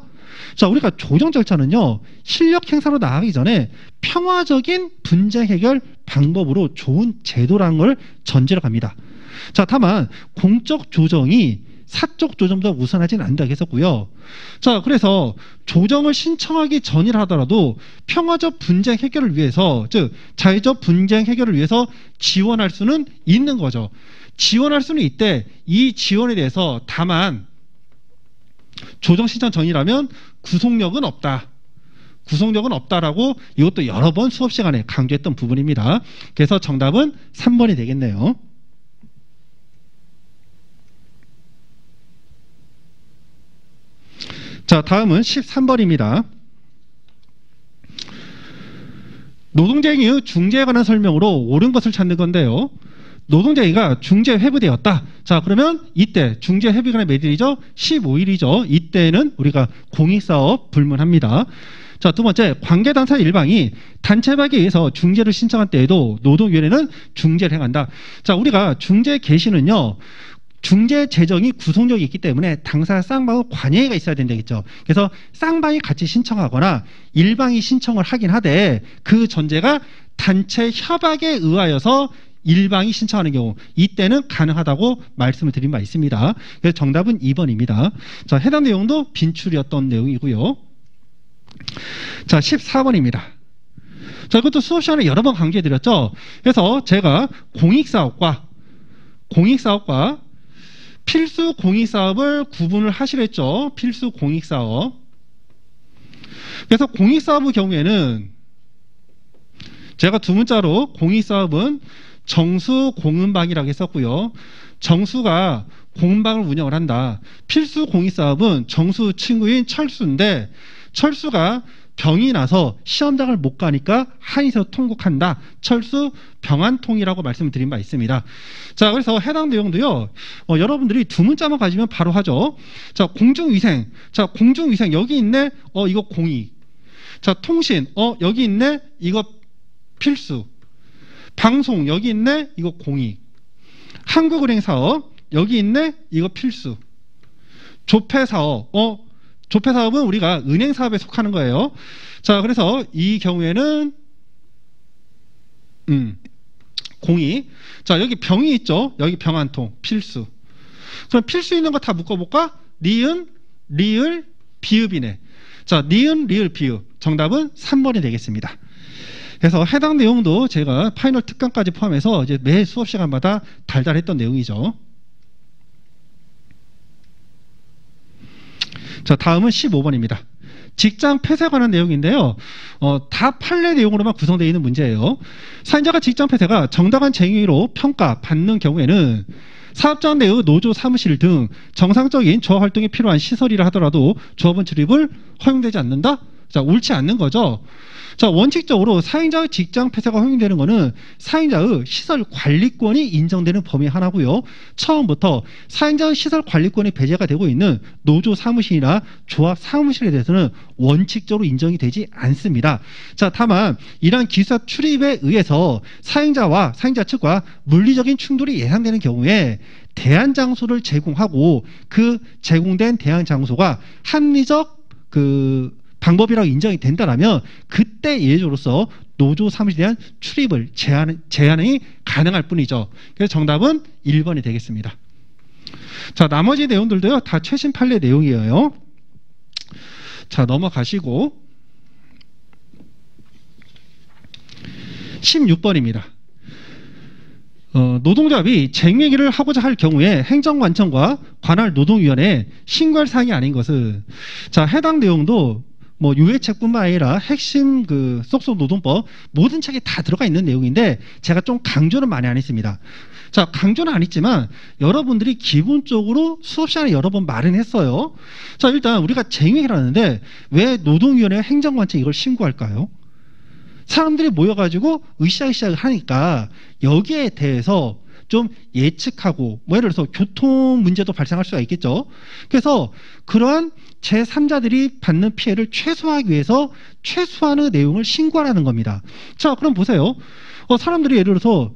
자, 우리가 조정 절차는요, 실력 행사로 나가기 전에 평화적인 분쟁 해결 방법으로 좋은 제도라는 걸 전제로 갑니다. 자, 다만 공적 조정이 사적 조정보다 우선하지는 않는다고 했었고요. 자, 그래서 조정을 신청하기 전이라 하더라도 평화적 분쟁 해결을 위해서, 즉 자유적 분쟁 해결을 위해서 지원할 수는 있는 거죠. 지원할 수는 있대. 이 지원에 대해서 다만 조정 신청 전이라면 구속력은 없다. 구속력은 없다라고 이것도 여러 번 수업 시간에 강조했던 부분입니다. 그래서 정답은 3번이 되겠네요. 자, 다음은 13번입니다. 노동쟁의의 중재에 관한 설명으로 옳은 것을 찾는 건데요. 노동쟁의가 중재 회부되었다. 자, 그러면 이때 중재 회부기간이 몇 일이죠? 15일이죠. 이때는 우리가 공익사업 불문합니다. 자, 2번째, 관계당사 일방이 단체협약에 의해서 중재를 신청한 때에도 노동위원회는 중재를 행한다. 자, 우리가 중재 개시는요, 중재 재정이 구속력이 있기 때문에 당사 쌍방의 관여가 있어야 된다겠죠. 그래서 쌍방이 같이 신청하거나 일방이 신청을 하긴 하되 그 전제가 단체 협약에 의하여서 일방이 신청하는 경우, 이때는 가능하다고 말씀을 드린 바 있습니다. 그래서 정답은 2번입니다. 자, 해당 내용도 빈출이었던 내용이고요. 자, 14번입니다. 자, 이것도 수업 시간에 여러 번 강조해 드렸죠. 그래서 제가 공익사업과 필수 공익사업을 구분을 하시랬죠. 필수 공익사업. 그래서 공익사업의 경우에는 제가 두 문자로 공익사업은 정수 공은방이라고 했었고요. 정수가 공은방을 운영을 한다. 필수 공익사업은 정수 친구인 철수인데 철수가 병이 나서 시험장을 못 가니까 한의서 통곡한다. 철수 병안통이라고 말씀을 드린 바 있습니다. 자, 그래서 해당 내용도요, 여러분들이 두 문자만 가지면 바로 하죠. 자, 공중위생. 자, 공중위생 여기 있네. 이거 공익. 자, 통신. 여기 있네. 이거 필수. 방송 여기 있네. 이거 공익. 한국은행 사업 여기 있네. 이거 필수. 조폐 사업. 조폐 사업은 우리가 은행 사업에 속하는 거예요. 자, 그래서 이 경우에는 공익. 자, 여기 병이 있죠. 여기 병 한 통 필수. 그럼 필수 있는 거 다 묶어볼까? 니은, 리을, 비읍이네. 자, 니은, 리을, 비읍. 정답은 3번이 되겠습니다. 그래서 해당 내용도 제가 파이널 특강까지 포함해서 이제 매 수업 시간마다 달달했던 내용이죠. 자, 다음은 15번입니다. 직장 폐쇄에 관한 내용인데요. 다 판례 내용으로만 구성되어 있는 문제예요. 사연자가 직장 폐쇄가 정당한 쟁의로 평가받는 경우에는 사업장 내의 노조 사무실 등 정상적인 조합 활동에 필요한 시설이라 하더라도 조합원 출입을 허용되지 않는다? 자, 옳지 않는 거죠. 자, 원칙적으로 사용자의 직장 폐쇄가 허용되는 것은 사용자의 시설 관리권이 인정되는 범위 하나고요. 처음부터 사용자의 시설 관리권이 배제가 되고 있는 노조 사무실이나 조합 사무실에 대해서는 원칙적으로 인정이 되지 않습니다. 자, 다만 이러한 기사 출입에 의해서 사용자와 사용자 측과 물리적인 충돌이 예상되는 경우에 대안 장소를 제공하고 그 제공된 대안 장소가 합리적 방법이라고 인정이 된다면 그때 예외적으로서 노조 사무실에 대한 출입을 제한이 가능할 뿐이죠. 그래서 정답은 1번이 되겠습니다. 자, 나머지 내용들도요, 다 최신 판례 내용이에요. 자, 넘어가시고 16번입니다. 노동조합이 쟁의를 하고자 할 경우에 행정관청과 관할 노동위원회에 신고할 사항이 아닌 것은, 자, 해당 내용도 유해책뿐만 아니라 핵심 속속노동법 모든 책에 다 들어가 있는 내용인데 제가 좀 강조는 많이 안 했습니다. 자, 강조는 안 했지만 여러분들이 기본적으로 수업 시간에 여러 번 말은 했어요. 자, 일단 우리가 쟁의를 하는데 왜 노동위원회 행정관청에 이걸 신고할까요? 사람들이 모여가지고 으쌰으쌰 하니까 여기에 대해서 좀 예측하고 예를 들어서 교통 문제도 발생할 수가 있겠죠. 그래서 그러한 제3자들이 받는 피해를 최소화하기 위해서 최소한의 내용을 신고하라는 겁니다. 자, 그럼 보세요. 사람들이 예를 들어서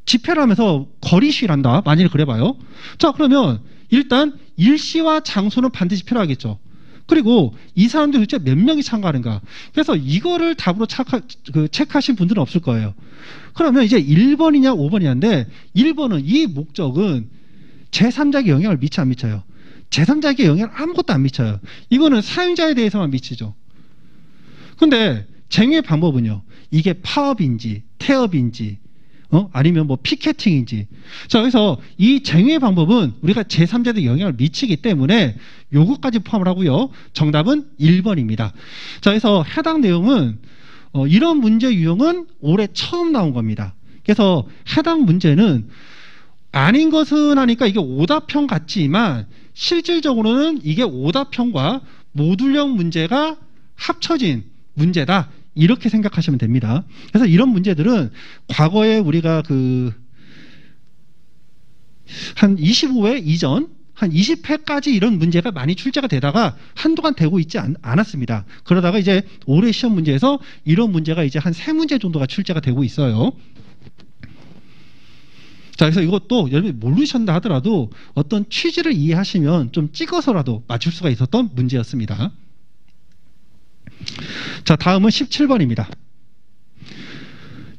집회를 하면서 거리 시위를 한다. 만일 그래봐요. 자, 그러면 일단 일시와 장소는 반드시 필요하겠죠. 그리고 이 사람들이 도대체 몇 명이 참가하는가. 그래서 이거를 답으로 체크하신 분들은 없을 거예요. 그러면 이제 1번이냐 5번이냐인데 1번은 이 목적은 제3자에게 영향을 미쳐 안 미쳐요? 제3자에게 영향을 아무것도 안 미쳐요. 이거는 사용자에 대해서만 미치죠. 근데 쟁의 방법은요. 이게 파업인지 태업인지 아니면 피켓팅인지. 자, 그래서 이 쟁의 방법은 우리가 제3자에게 영향을 미치기 때문에 요거까지 포함을 하고요. 정답은 1번입니다. 자, 그래서 해당 내용은 이런 문제 유형은 올해 처음 나온 겁니다. 그래서 해당 문제는 아닌 것은 하니까 이게 오답형 같지만 실질적으로는 이게 오답형과 모듈형 문제가 합쳐진 문제다. 이렇게 생각하시면 됩니다. 그래서 이런 문제들은 과거에 우리가 한 25회 이전, 한 20회까지 이런 문제가 많이 출제가 되다가 한동안 되고 있지 않았습니다. 그러다가 이제 올해 시험 문제에서 이런 문제가 이제 한 3문제 정도가 출제가 되고 있어요. 자, 그래서 이것도 여러분이 모르셨다 하더라도 어떤 취지를 이해하시면 좀 찍어서라도 맞출 수가 있었던 문제였습니다. 자, 다음은 17번입니다.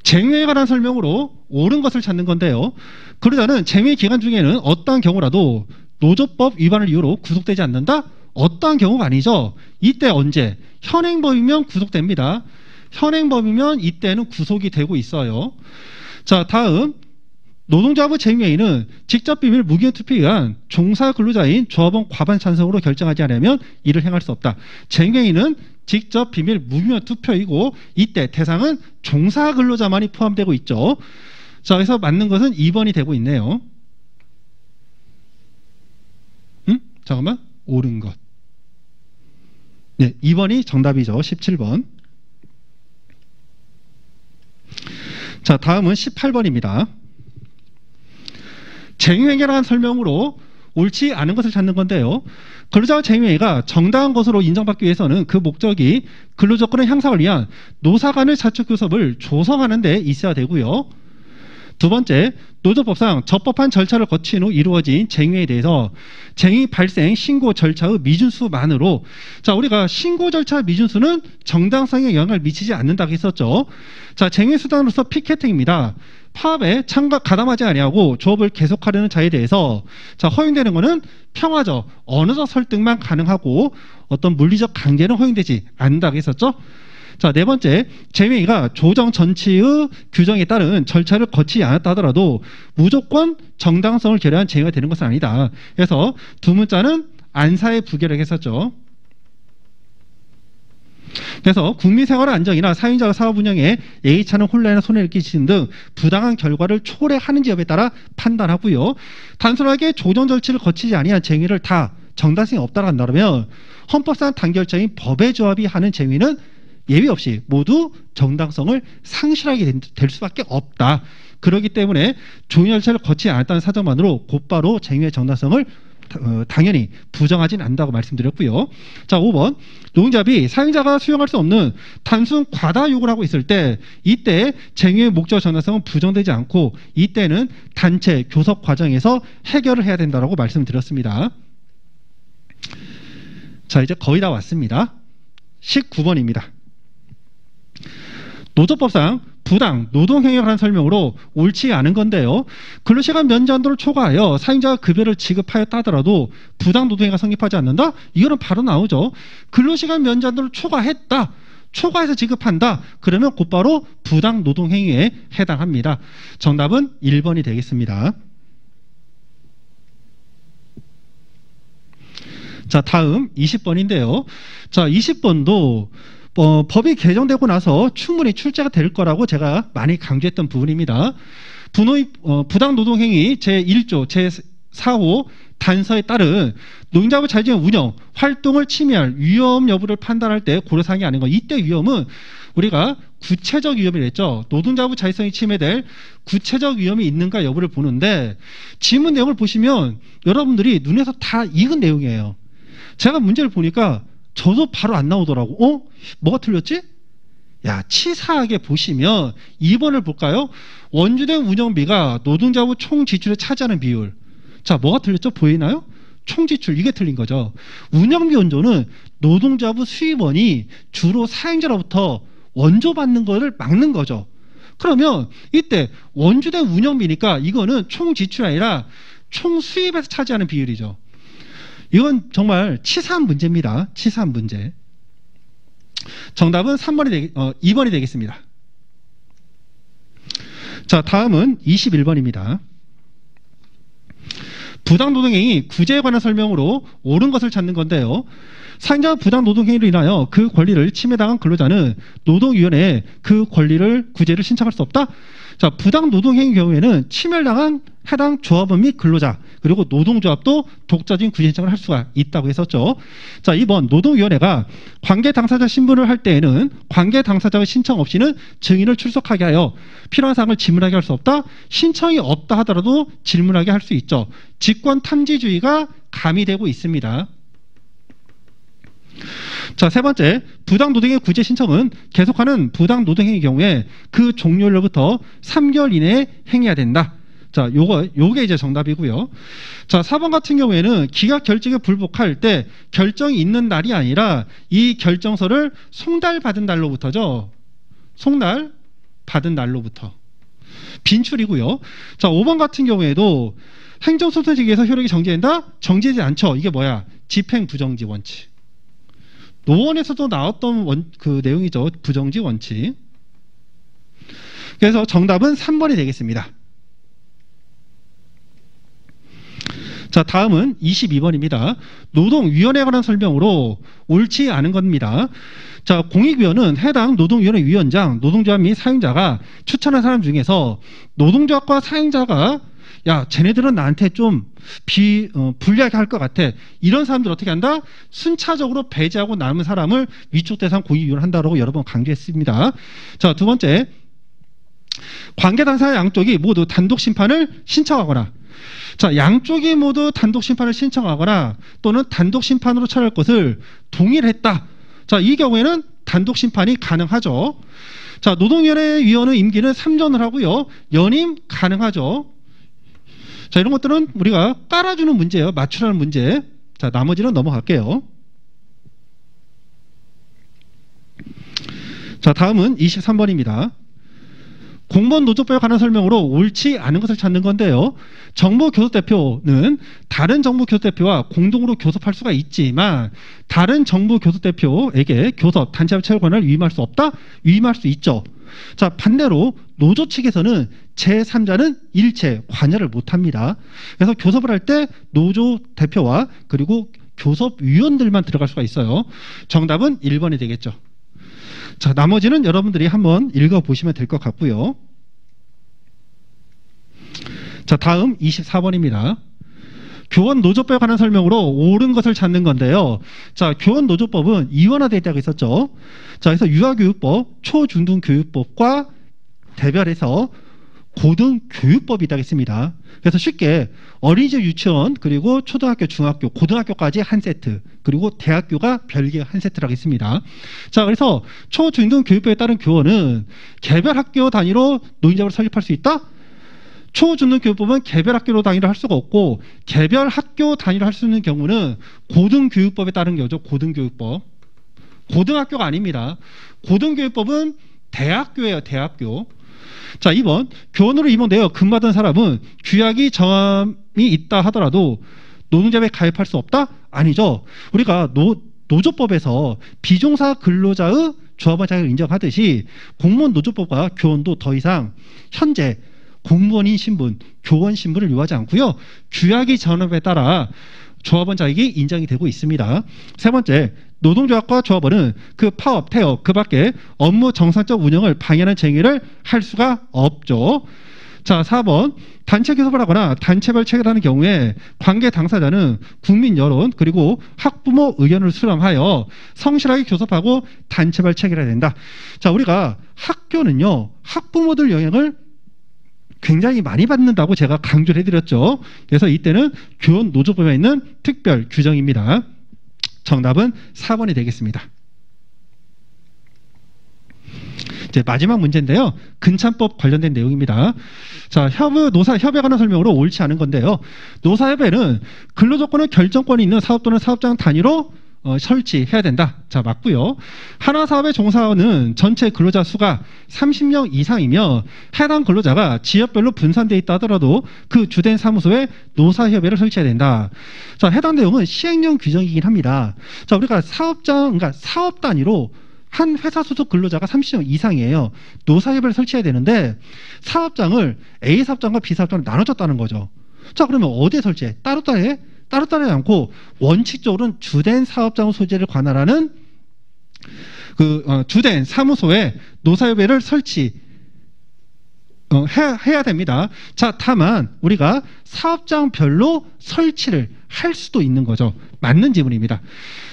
쟁의에 관한 설명으로 옳은 것을 찾는 건데요. 그러자는 쟁의 기간 중에는 어떠한 경우라도 노조법 위반을 이유로 구속되지 않는다? 어떠한 경우가 아니죠. 이때 언제? 현행범이면 구속됩니다. 현행범이면 이때는 구속이 되고 있어요. 자, 다음 노동조합의 쟁의회의는 직접 비밀 무기한 투표에 의한 종사 근로자인 조합원 과반 찬성으로 결정하지 않으면 이를 행할 수 없다. 쟁의회의는 직접 비밀 무기한 투표이고 이때 대상은 종사 근로자만이 포함되고 있죠. 자, 그래서 맞는 것은 2번이 되고 있네요. 잠깐만. 옳은 것. 네, 2번이 정답이죠. 17번. 자, 다음은 18번입니다. 쟁의회의라는 설명으로 옳지 않은 것을 찾는 건데요. 근로자와 쟁의회의가 정당한 것으로 인정받기 위해서는 그 목적이 근로조건의 향상을 위한 노사 간의 사적 교섭을 조성하는 데 있어야 되고요. 두 번째, 노조법상 적법한 절차를 거친 후 이루어진 쟁의에 대해서 쟁의 발생 신고 절차의 미준수만으로, 자, 우리가 신고 절차 미준수는 정당성에 영향을 미치지 않는다고 했었죠. 자, 쟁의 수단으로서 피켓팅입니다. 파업에 가담하지 아니하고 조업을 계속하려는 자에 대해서 자, 허용되는 것은 평화적 언어적 설득만 가능하고 어떤 물리적 강제는 허용되지 않는다고 했었죠. 자, 네 번째, 쟁의회의가 조정 전치의 규정에 따른 절차를 거치지 않았다 하더라도 무조건 정당성을 결여한 쟁의가 되는 것은 아니다. 그래서 두 문자는 안사에 부결을 했었죠. 그래서 국민 생활의 안정이나 사용자가 사업 운영에 예의치 않은 혼란이나 손해를 끼치는 등 부당한 결과를 초래하는지 여부에 따라 판단하고요. 단순하게 조정 절차를 거치지 아니한 쟁의를 다 정당성이 없다고 한다면 헌법상 단결적인 법의 조합이 하는 쟁의는 예외 없이 모두 정당성을 상실하게 될 수밖에 없다. 그렇기 때문에 조정 절차를 거치지 않았다는 사정만으로 곧바로 쟁의의 정당성을 당연히 부정하진 않는다고 말씀드렸고요. 자, 5번. 노동조합이 사용자가 수용할 수 없는 단순 과다 요구를 하고 있을 때 이때 쟁의의 목적 정당성은 부정되지 않고 이때는 단체 교섭 과정에서 해결을 해야 된다고 말씀드렸습니다. 자, 이제 거의 다 왔습니다. 19번입니다. 노조법상 부당 노동행위에 관한 설명으로 옳지 않은 건데요. 근로시간 면제한도를 초과하여 사용자가 급여를 지급하였다 하더라도 부당 노동행위가 성립하지 않는다? 이거는 바로 나오죠. 근로시간 면제한도를 초과했다. 초과해서 지급한다. 그러면 곧바로 부당 노동행위에 해당합니다. 정답은 1번이 되겠습니다. 자, 다음 20번인데요. 자, 20번도 법이 개정되고 나서 충분히 출제가 될 거라고 제가 많이 강조했던 부분입니다. 부당 노동행위 제1조 제4호 단서에 따른 노동자부 자율적인 운영, 활동을 침해할 위험 여부를 판단할 때 고려사항이 아닌 것. 이때 위험은 우리가 구체적 위험이라 했죠. 노동자부 자율성이 침해될 구체적 위험이 있는가 여부를 보는데 지문 내용을 보시면 여러분들이 눈에서 다 익은 내용이에요. 제가 문제를 보니까 저도 바로 안 나오더라고. 뭐가 틀렸지? 야, 치사하게 보시면 2번을 볼까요? 원주된 운영비가 노동자부 총 지출에 차지하는 비율. 자, 뭐가 틀렸죠? 보이나요? 총 지출, 이게 틀린 거죠. 운영비 원조는 노동자부 수입원이 주로 사용자로부터 원조받는 거를 막는 거죠. 그러면 이때 원주된 운영비니까 이거는 총 지출이 아니라 총 수입에서 차지하는 비율이죠. 이건 정말 치사한 문제입니다. 치사한 문제. 정답은 2번이 되겠습니다. 자, 다음은 21번입니다. 부당노동행위 구제에 관한 설명으로 옳은 것을 찾는 건데요. 사용자 부당노동행위로 인하여 그 권리를 침해당한 근로자는 노동위원회에 그 권리를 구제를 신청할 수 없다. 자, 부당노동행위 경우에는 침해를 당한 해당 조합원 및 근로자 그리고 노동조합도 독자적인 구제 신청을 할 수가 있다고 했었죠. 자, 2번 노동위원회가 관계 당사자 신분을 할 때에는 관계 당사자의 신청 없이는 증인을 출석하게 하여 필요한 사항을 질문하게 할 수 없다. 신청이 없다 하더라도 질문하게 할 수 있죠. 직권 탐지주의가 가미되고 있습니다. 자, 세 번째, 부당노동행위 구제 신청은 계속하는 부당노동행위 경우에 그 종료일로부터 3개월 이내에 행해야 된다. 자, 요게 이제 정답이고요. 자, 4번 같은 경우에는 기각 결정에 불복할 때 결정이 있는 날이 아니라 이 결정서를 송달받은 날로부터죠. 송달받은 날로부터. 빈출이고요. 자, 5번 같은 경우에도 행정소송 시기에서 효력이 정지된다? 정지되지 않죠. 이게 뭐야? 집행 부정지 원칙. 노원에서도 나왔던 그 내용이죠. 부정지 원칙. 그래서 정답은 3번이 되겠습니다. 자, 다음은 22번입니다. 노동위원회에 관한 설명으로 옳지 않은 겁니다. 자, 공익위원은 해당 노동위원회 위원장, 노동조합 및 사용자가 추천한 사람 중에서 노동조합과 사용자가 야, 쟤네들은 나한테 좀 불리하게 할 것 같아. 이런 사람들 어떻게 한다? 순차적으로 배제하고 남은 사람을 위촉 대상 공익위원을 한다고 여러 번 강조했습니다. 자, 두 번째, 관계 당사자 양쪽이 모두 단독 심판을 신청하거나, 자, 양쪽이 모두 단독 심판을 신청하거나 또는 단독 심판으로 처리할 것을 동의를 했다. 자, 이 경우에는 단독 심판이 가능하죠. 자, 노동위원회 위원의 임기는 3년을 하고요. 연임 가능하죠. 자, 이런 것들은 우리가 깔아주는 문제예요. 맞추라는 문제. 자, 나머지는 넘어갈게요. 자, 다음은 23번입니다. 공무원 노조법에 관한 설명으로 옳지 않은 것을 찾는 건데요. 정부 교섭대표는 다른 정부 교섭대표와 공동으로 교섭할 수가 있지만 다른 정부 교섭대표에게 교섭, 단체합의 체결 권한을 위임할 수 없다? 위임할 수 있죠. 자, 반대로 노조 측에서는 제3자는 일체 관여를 못합니다. 그래서 교섭을 할 때 노조 대표와 그리고 교섭위원들만 들어갈 수가 있어요. 정답은 1번이 되겠죠. 자, 나머지는 여러분들이 한번 읽어보시면 될 것 같고요. 자, 다음 24번입니다. 교원 노조법에 관한 설명으로 옳은 것을 찾는 건데요. 자, 교원 노조법은 이원화되어 있다고 했었죠. 자, 그래서 유아교육법, 초중등교육법과 대별해서 고등교육법이 있다고 했습니다. 그래서 쉽게 어린이집, 유치원, 그리고 초등학교, 중학교, 고등학교까지 한 세트, 그리고 대학교가 별개 한 세트라고 했습니다. 자, 그래서 초중등교육법에 따른 교원은 개별 학교 단위로 노인정을 설립할 수 있다? 초중등교육법은 개별 학교로 단위로 할 수가 없고, 개별 학교 단위로 할 수 있는 경우는 고등교육법에 따른 거죠. 고등교육법. 고등학교가 아닙니다. 고등교육법은 대학교예요. 대학교. 자, 2번. 교원으로 임원되어 근무하던 사람은 규약이 정함이 있다 하더라도 노동조합에 가입할 수 없다? 아니죠. 우리가 노조법에서 비종사 근로자의 조합원 자격을 인정하듯이 공무원 노조법과 교원도 더 이상 현재 공무원인 신분, 교원 신분을 요하지 않고요. 규약이 정함에 따라 조합원 자격이 인정이 되고 있습니다. 세 번째, 노동조합과 조합원은 그 파업, 태업, 그 밖에 업무 정상적 운영을 방해하는 쟁의를 할 수가 없죠. 자, 4번, 단체 교섭을 하거나 단체별 체계를 하는 경우에 관계 당사자는 국민 여론 그리고 학부모 의견을 수렴하여 성실하게 교섭하고 단체별 체계를 해야 된다. 자, 우리가 학교는요, 학부모들 영향을 굉장히 많이 받는다고 제가 강조를 해드렸죠. 그래서 이때는 교원 노조법에 있는 특별 규정입니다. 정답은 4번이 되겠습니다. 이제 마지막 문제인데요. 근참법 관련된 내용입니다. 자, 노사협에 관한 설명으로 옳지 않은 건데요. 노사협에는 근로조건의 결정권이 있는 사업 또는 사업장 단위로 설치해야 된다. 자, 맞고요. 하나 사업의 종사원은 전체 근로자 수가 30명 이상이며 해당 근로자가 지역별로 분산되어 있다 하더라도 그 주된 사무소에 노사협의를 설치해야 된다. 자, 해당 내용은 시행령 규정이긴 합니다. 자, 우리가 그러니까 사업 단위로 한 회사 소속 근로자가 30명 이상이에요. 노사협의를 설치해야 되는데 사업장을 A 사업장과 B 사업장으로 나눠줬다는 거죠. 자, 그러면 어디에 설치해? 따로따로 하지 않고 원칙적으로는 주된 사업장 소재를 관할하는 주된 사무소에 노사협의를 해야 됩니다. 자, 다만 우리가 사업장별로 설치를 할 수도 있는 거죠. 맞는 지문입니다.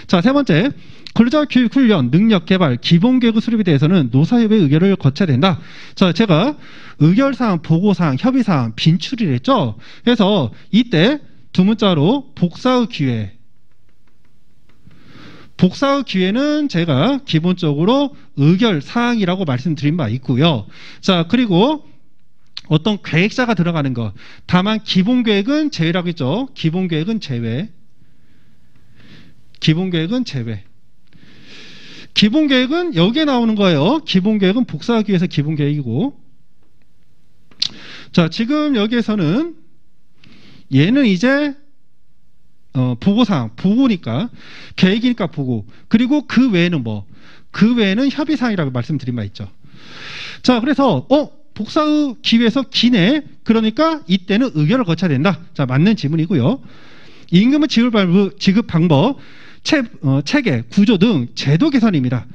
자, 세 번째, 근로자 교육 훈련, 능력 개발, 기본 계획 수립에 대해서는 노사협의 의결을 거쳐야 된다. 자, 제가 의결사항, 보고사항, 협의사항, 빈출이를 했죠. 그래서 이때 두 문자로 복사의 기회. 복사의 기회는 제가 기본적으로 의결 사항이라고 말씀드린 바 있고요. 자, 그리고 어떤 계획자가 들어가는 것. 다만 기본 계획은 제외라고 했죠. 기본 계획은 제외. 기본 계획은 제외. 기본 계획은 여기에 나오는 거예요. 기본 계획은 복사하기 위해서 기본 계획이고. 자, 지금 여기에서는 얘는 이제 보고사항, 보고니까 계획이니까 보고, 그리고 그 외에는 그 외에는 협의사항이라고 말씀드린 바 있죠. 자, 그래서 복사의 기회에서 기내, 그러니까 이때는 의결을 거쳐야 된다. 자, 맞는 지문이고요. 임금의 지급 방법, 체계, 구조 등 제도 개선입니다.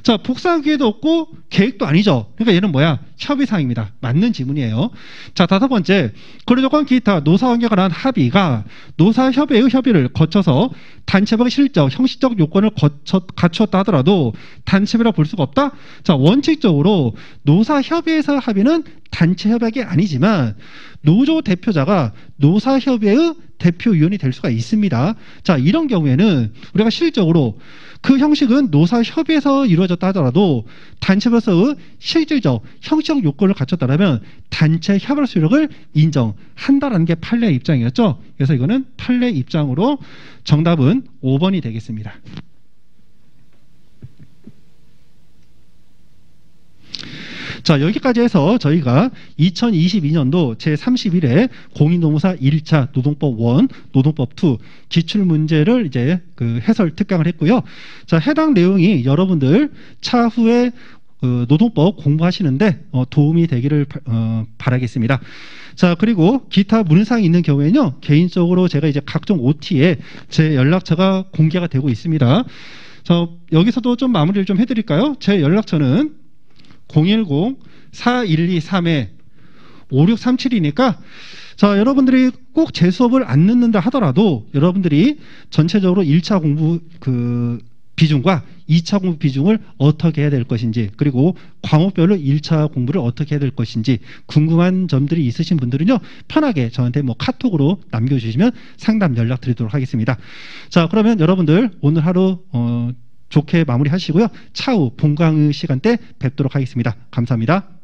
자, 복사의 기회도 없고 계획도 아니죠. 그러니까 얘는 뭐야? 협의사항입니다. 맞는 지문이에요. 자, 다섯 번째, 근로조건 기타 노사관계에 관한 합의가 노사협의의 협의를 거쳐서 단체법의 실적, 형식적 요건을 갖추었다 하더라도 단체협의라 볼 수가 없다? 자, 원칙적으로 노사협의에서 합의는 단체협약이 아니지만 노조 대표자가 노사협의의 대표위원이 될 수가 있습니다. 자, 이런 경우에는 우리가 실질적으로 그 형식은 노사협의에서 이루어졌다 하더라도 단체로서의 실질적, 형식적 요건을 갖췄다면 단체 협약 수력을 인정한다라는 게 판례 입장이었죠. 그래서 이거는 판례 입장으로 정답은 5번이 되겠습니다. 자, 여기까지 해서 저희가 2022년도 제31회 공인노무사 1차 노동법 1, 노동법 2 기출문제를 이제 해설 특강을 했고요. 자, 해당 내용이 여러분들 차후에 노동법 공부하시는데 도움이 되기를 바라겠습니다. 자, 그리고 기타 문의사항이 있는 경우에는요, 개인적으로 제가 이제 각종 OT에 제 연락처가 공개가 되고 있습니다. 자, 여기서도 좀 마무리를 좀 해드릴까요? 제 연락처는 010-4123-5637이니까 자, 여러분들이 꼭 제 수업을 안 듣는다 하더라도 여러분들이 전체적으로 1차 공부 비중과 2차 공부 비중을 어떻게 해야 될 것인지, 그리고 과목별로 1차 공부를 어떻게 해야 될 것인지 궁금한 점들이 있으신 분들은요, 편하게 저한테 뭐 카톡으로 남겨주시면 상담 연락드리도록 하겠습니다. 자, 그러면 여러분들 오늘 하루 좋게 마무리하시고요. 차후 본강의 시간 때 뵙도록 하겠습니다. 감사합니다.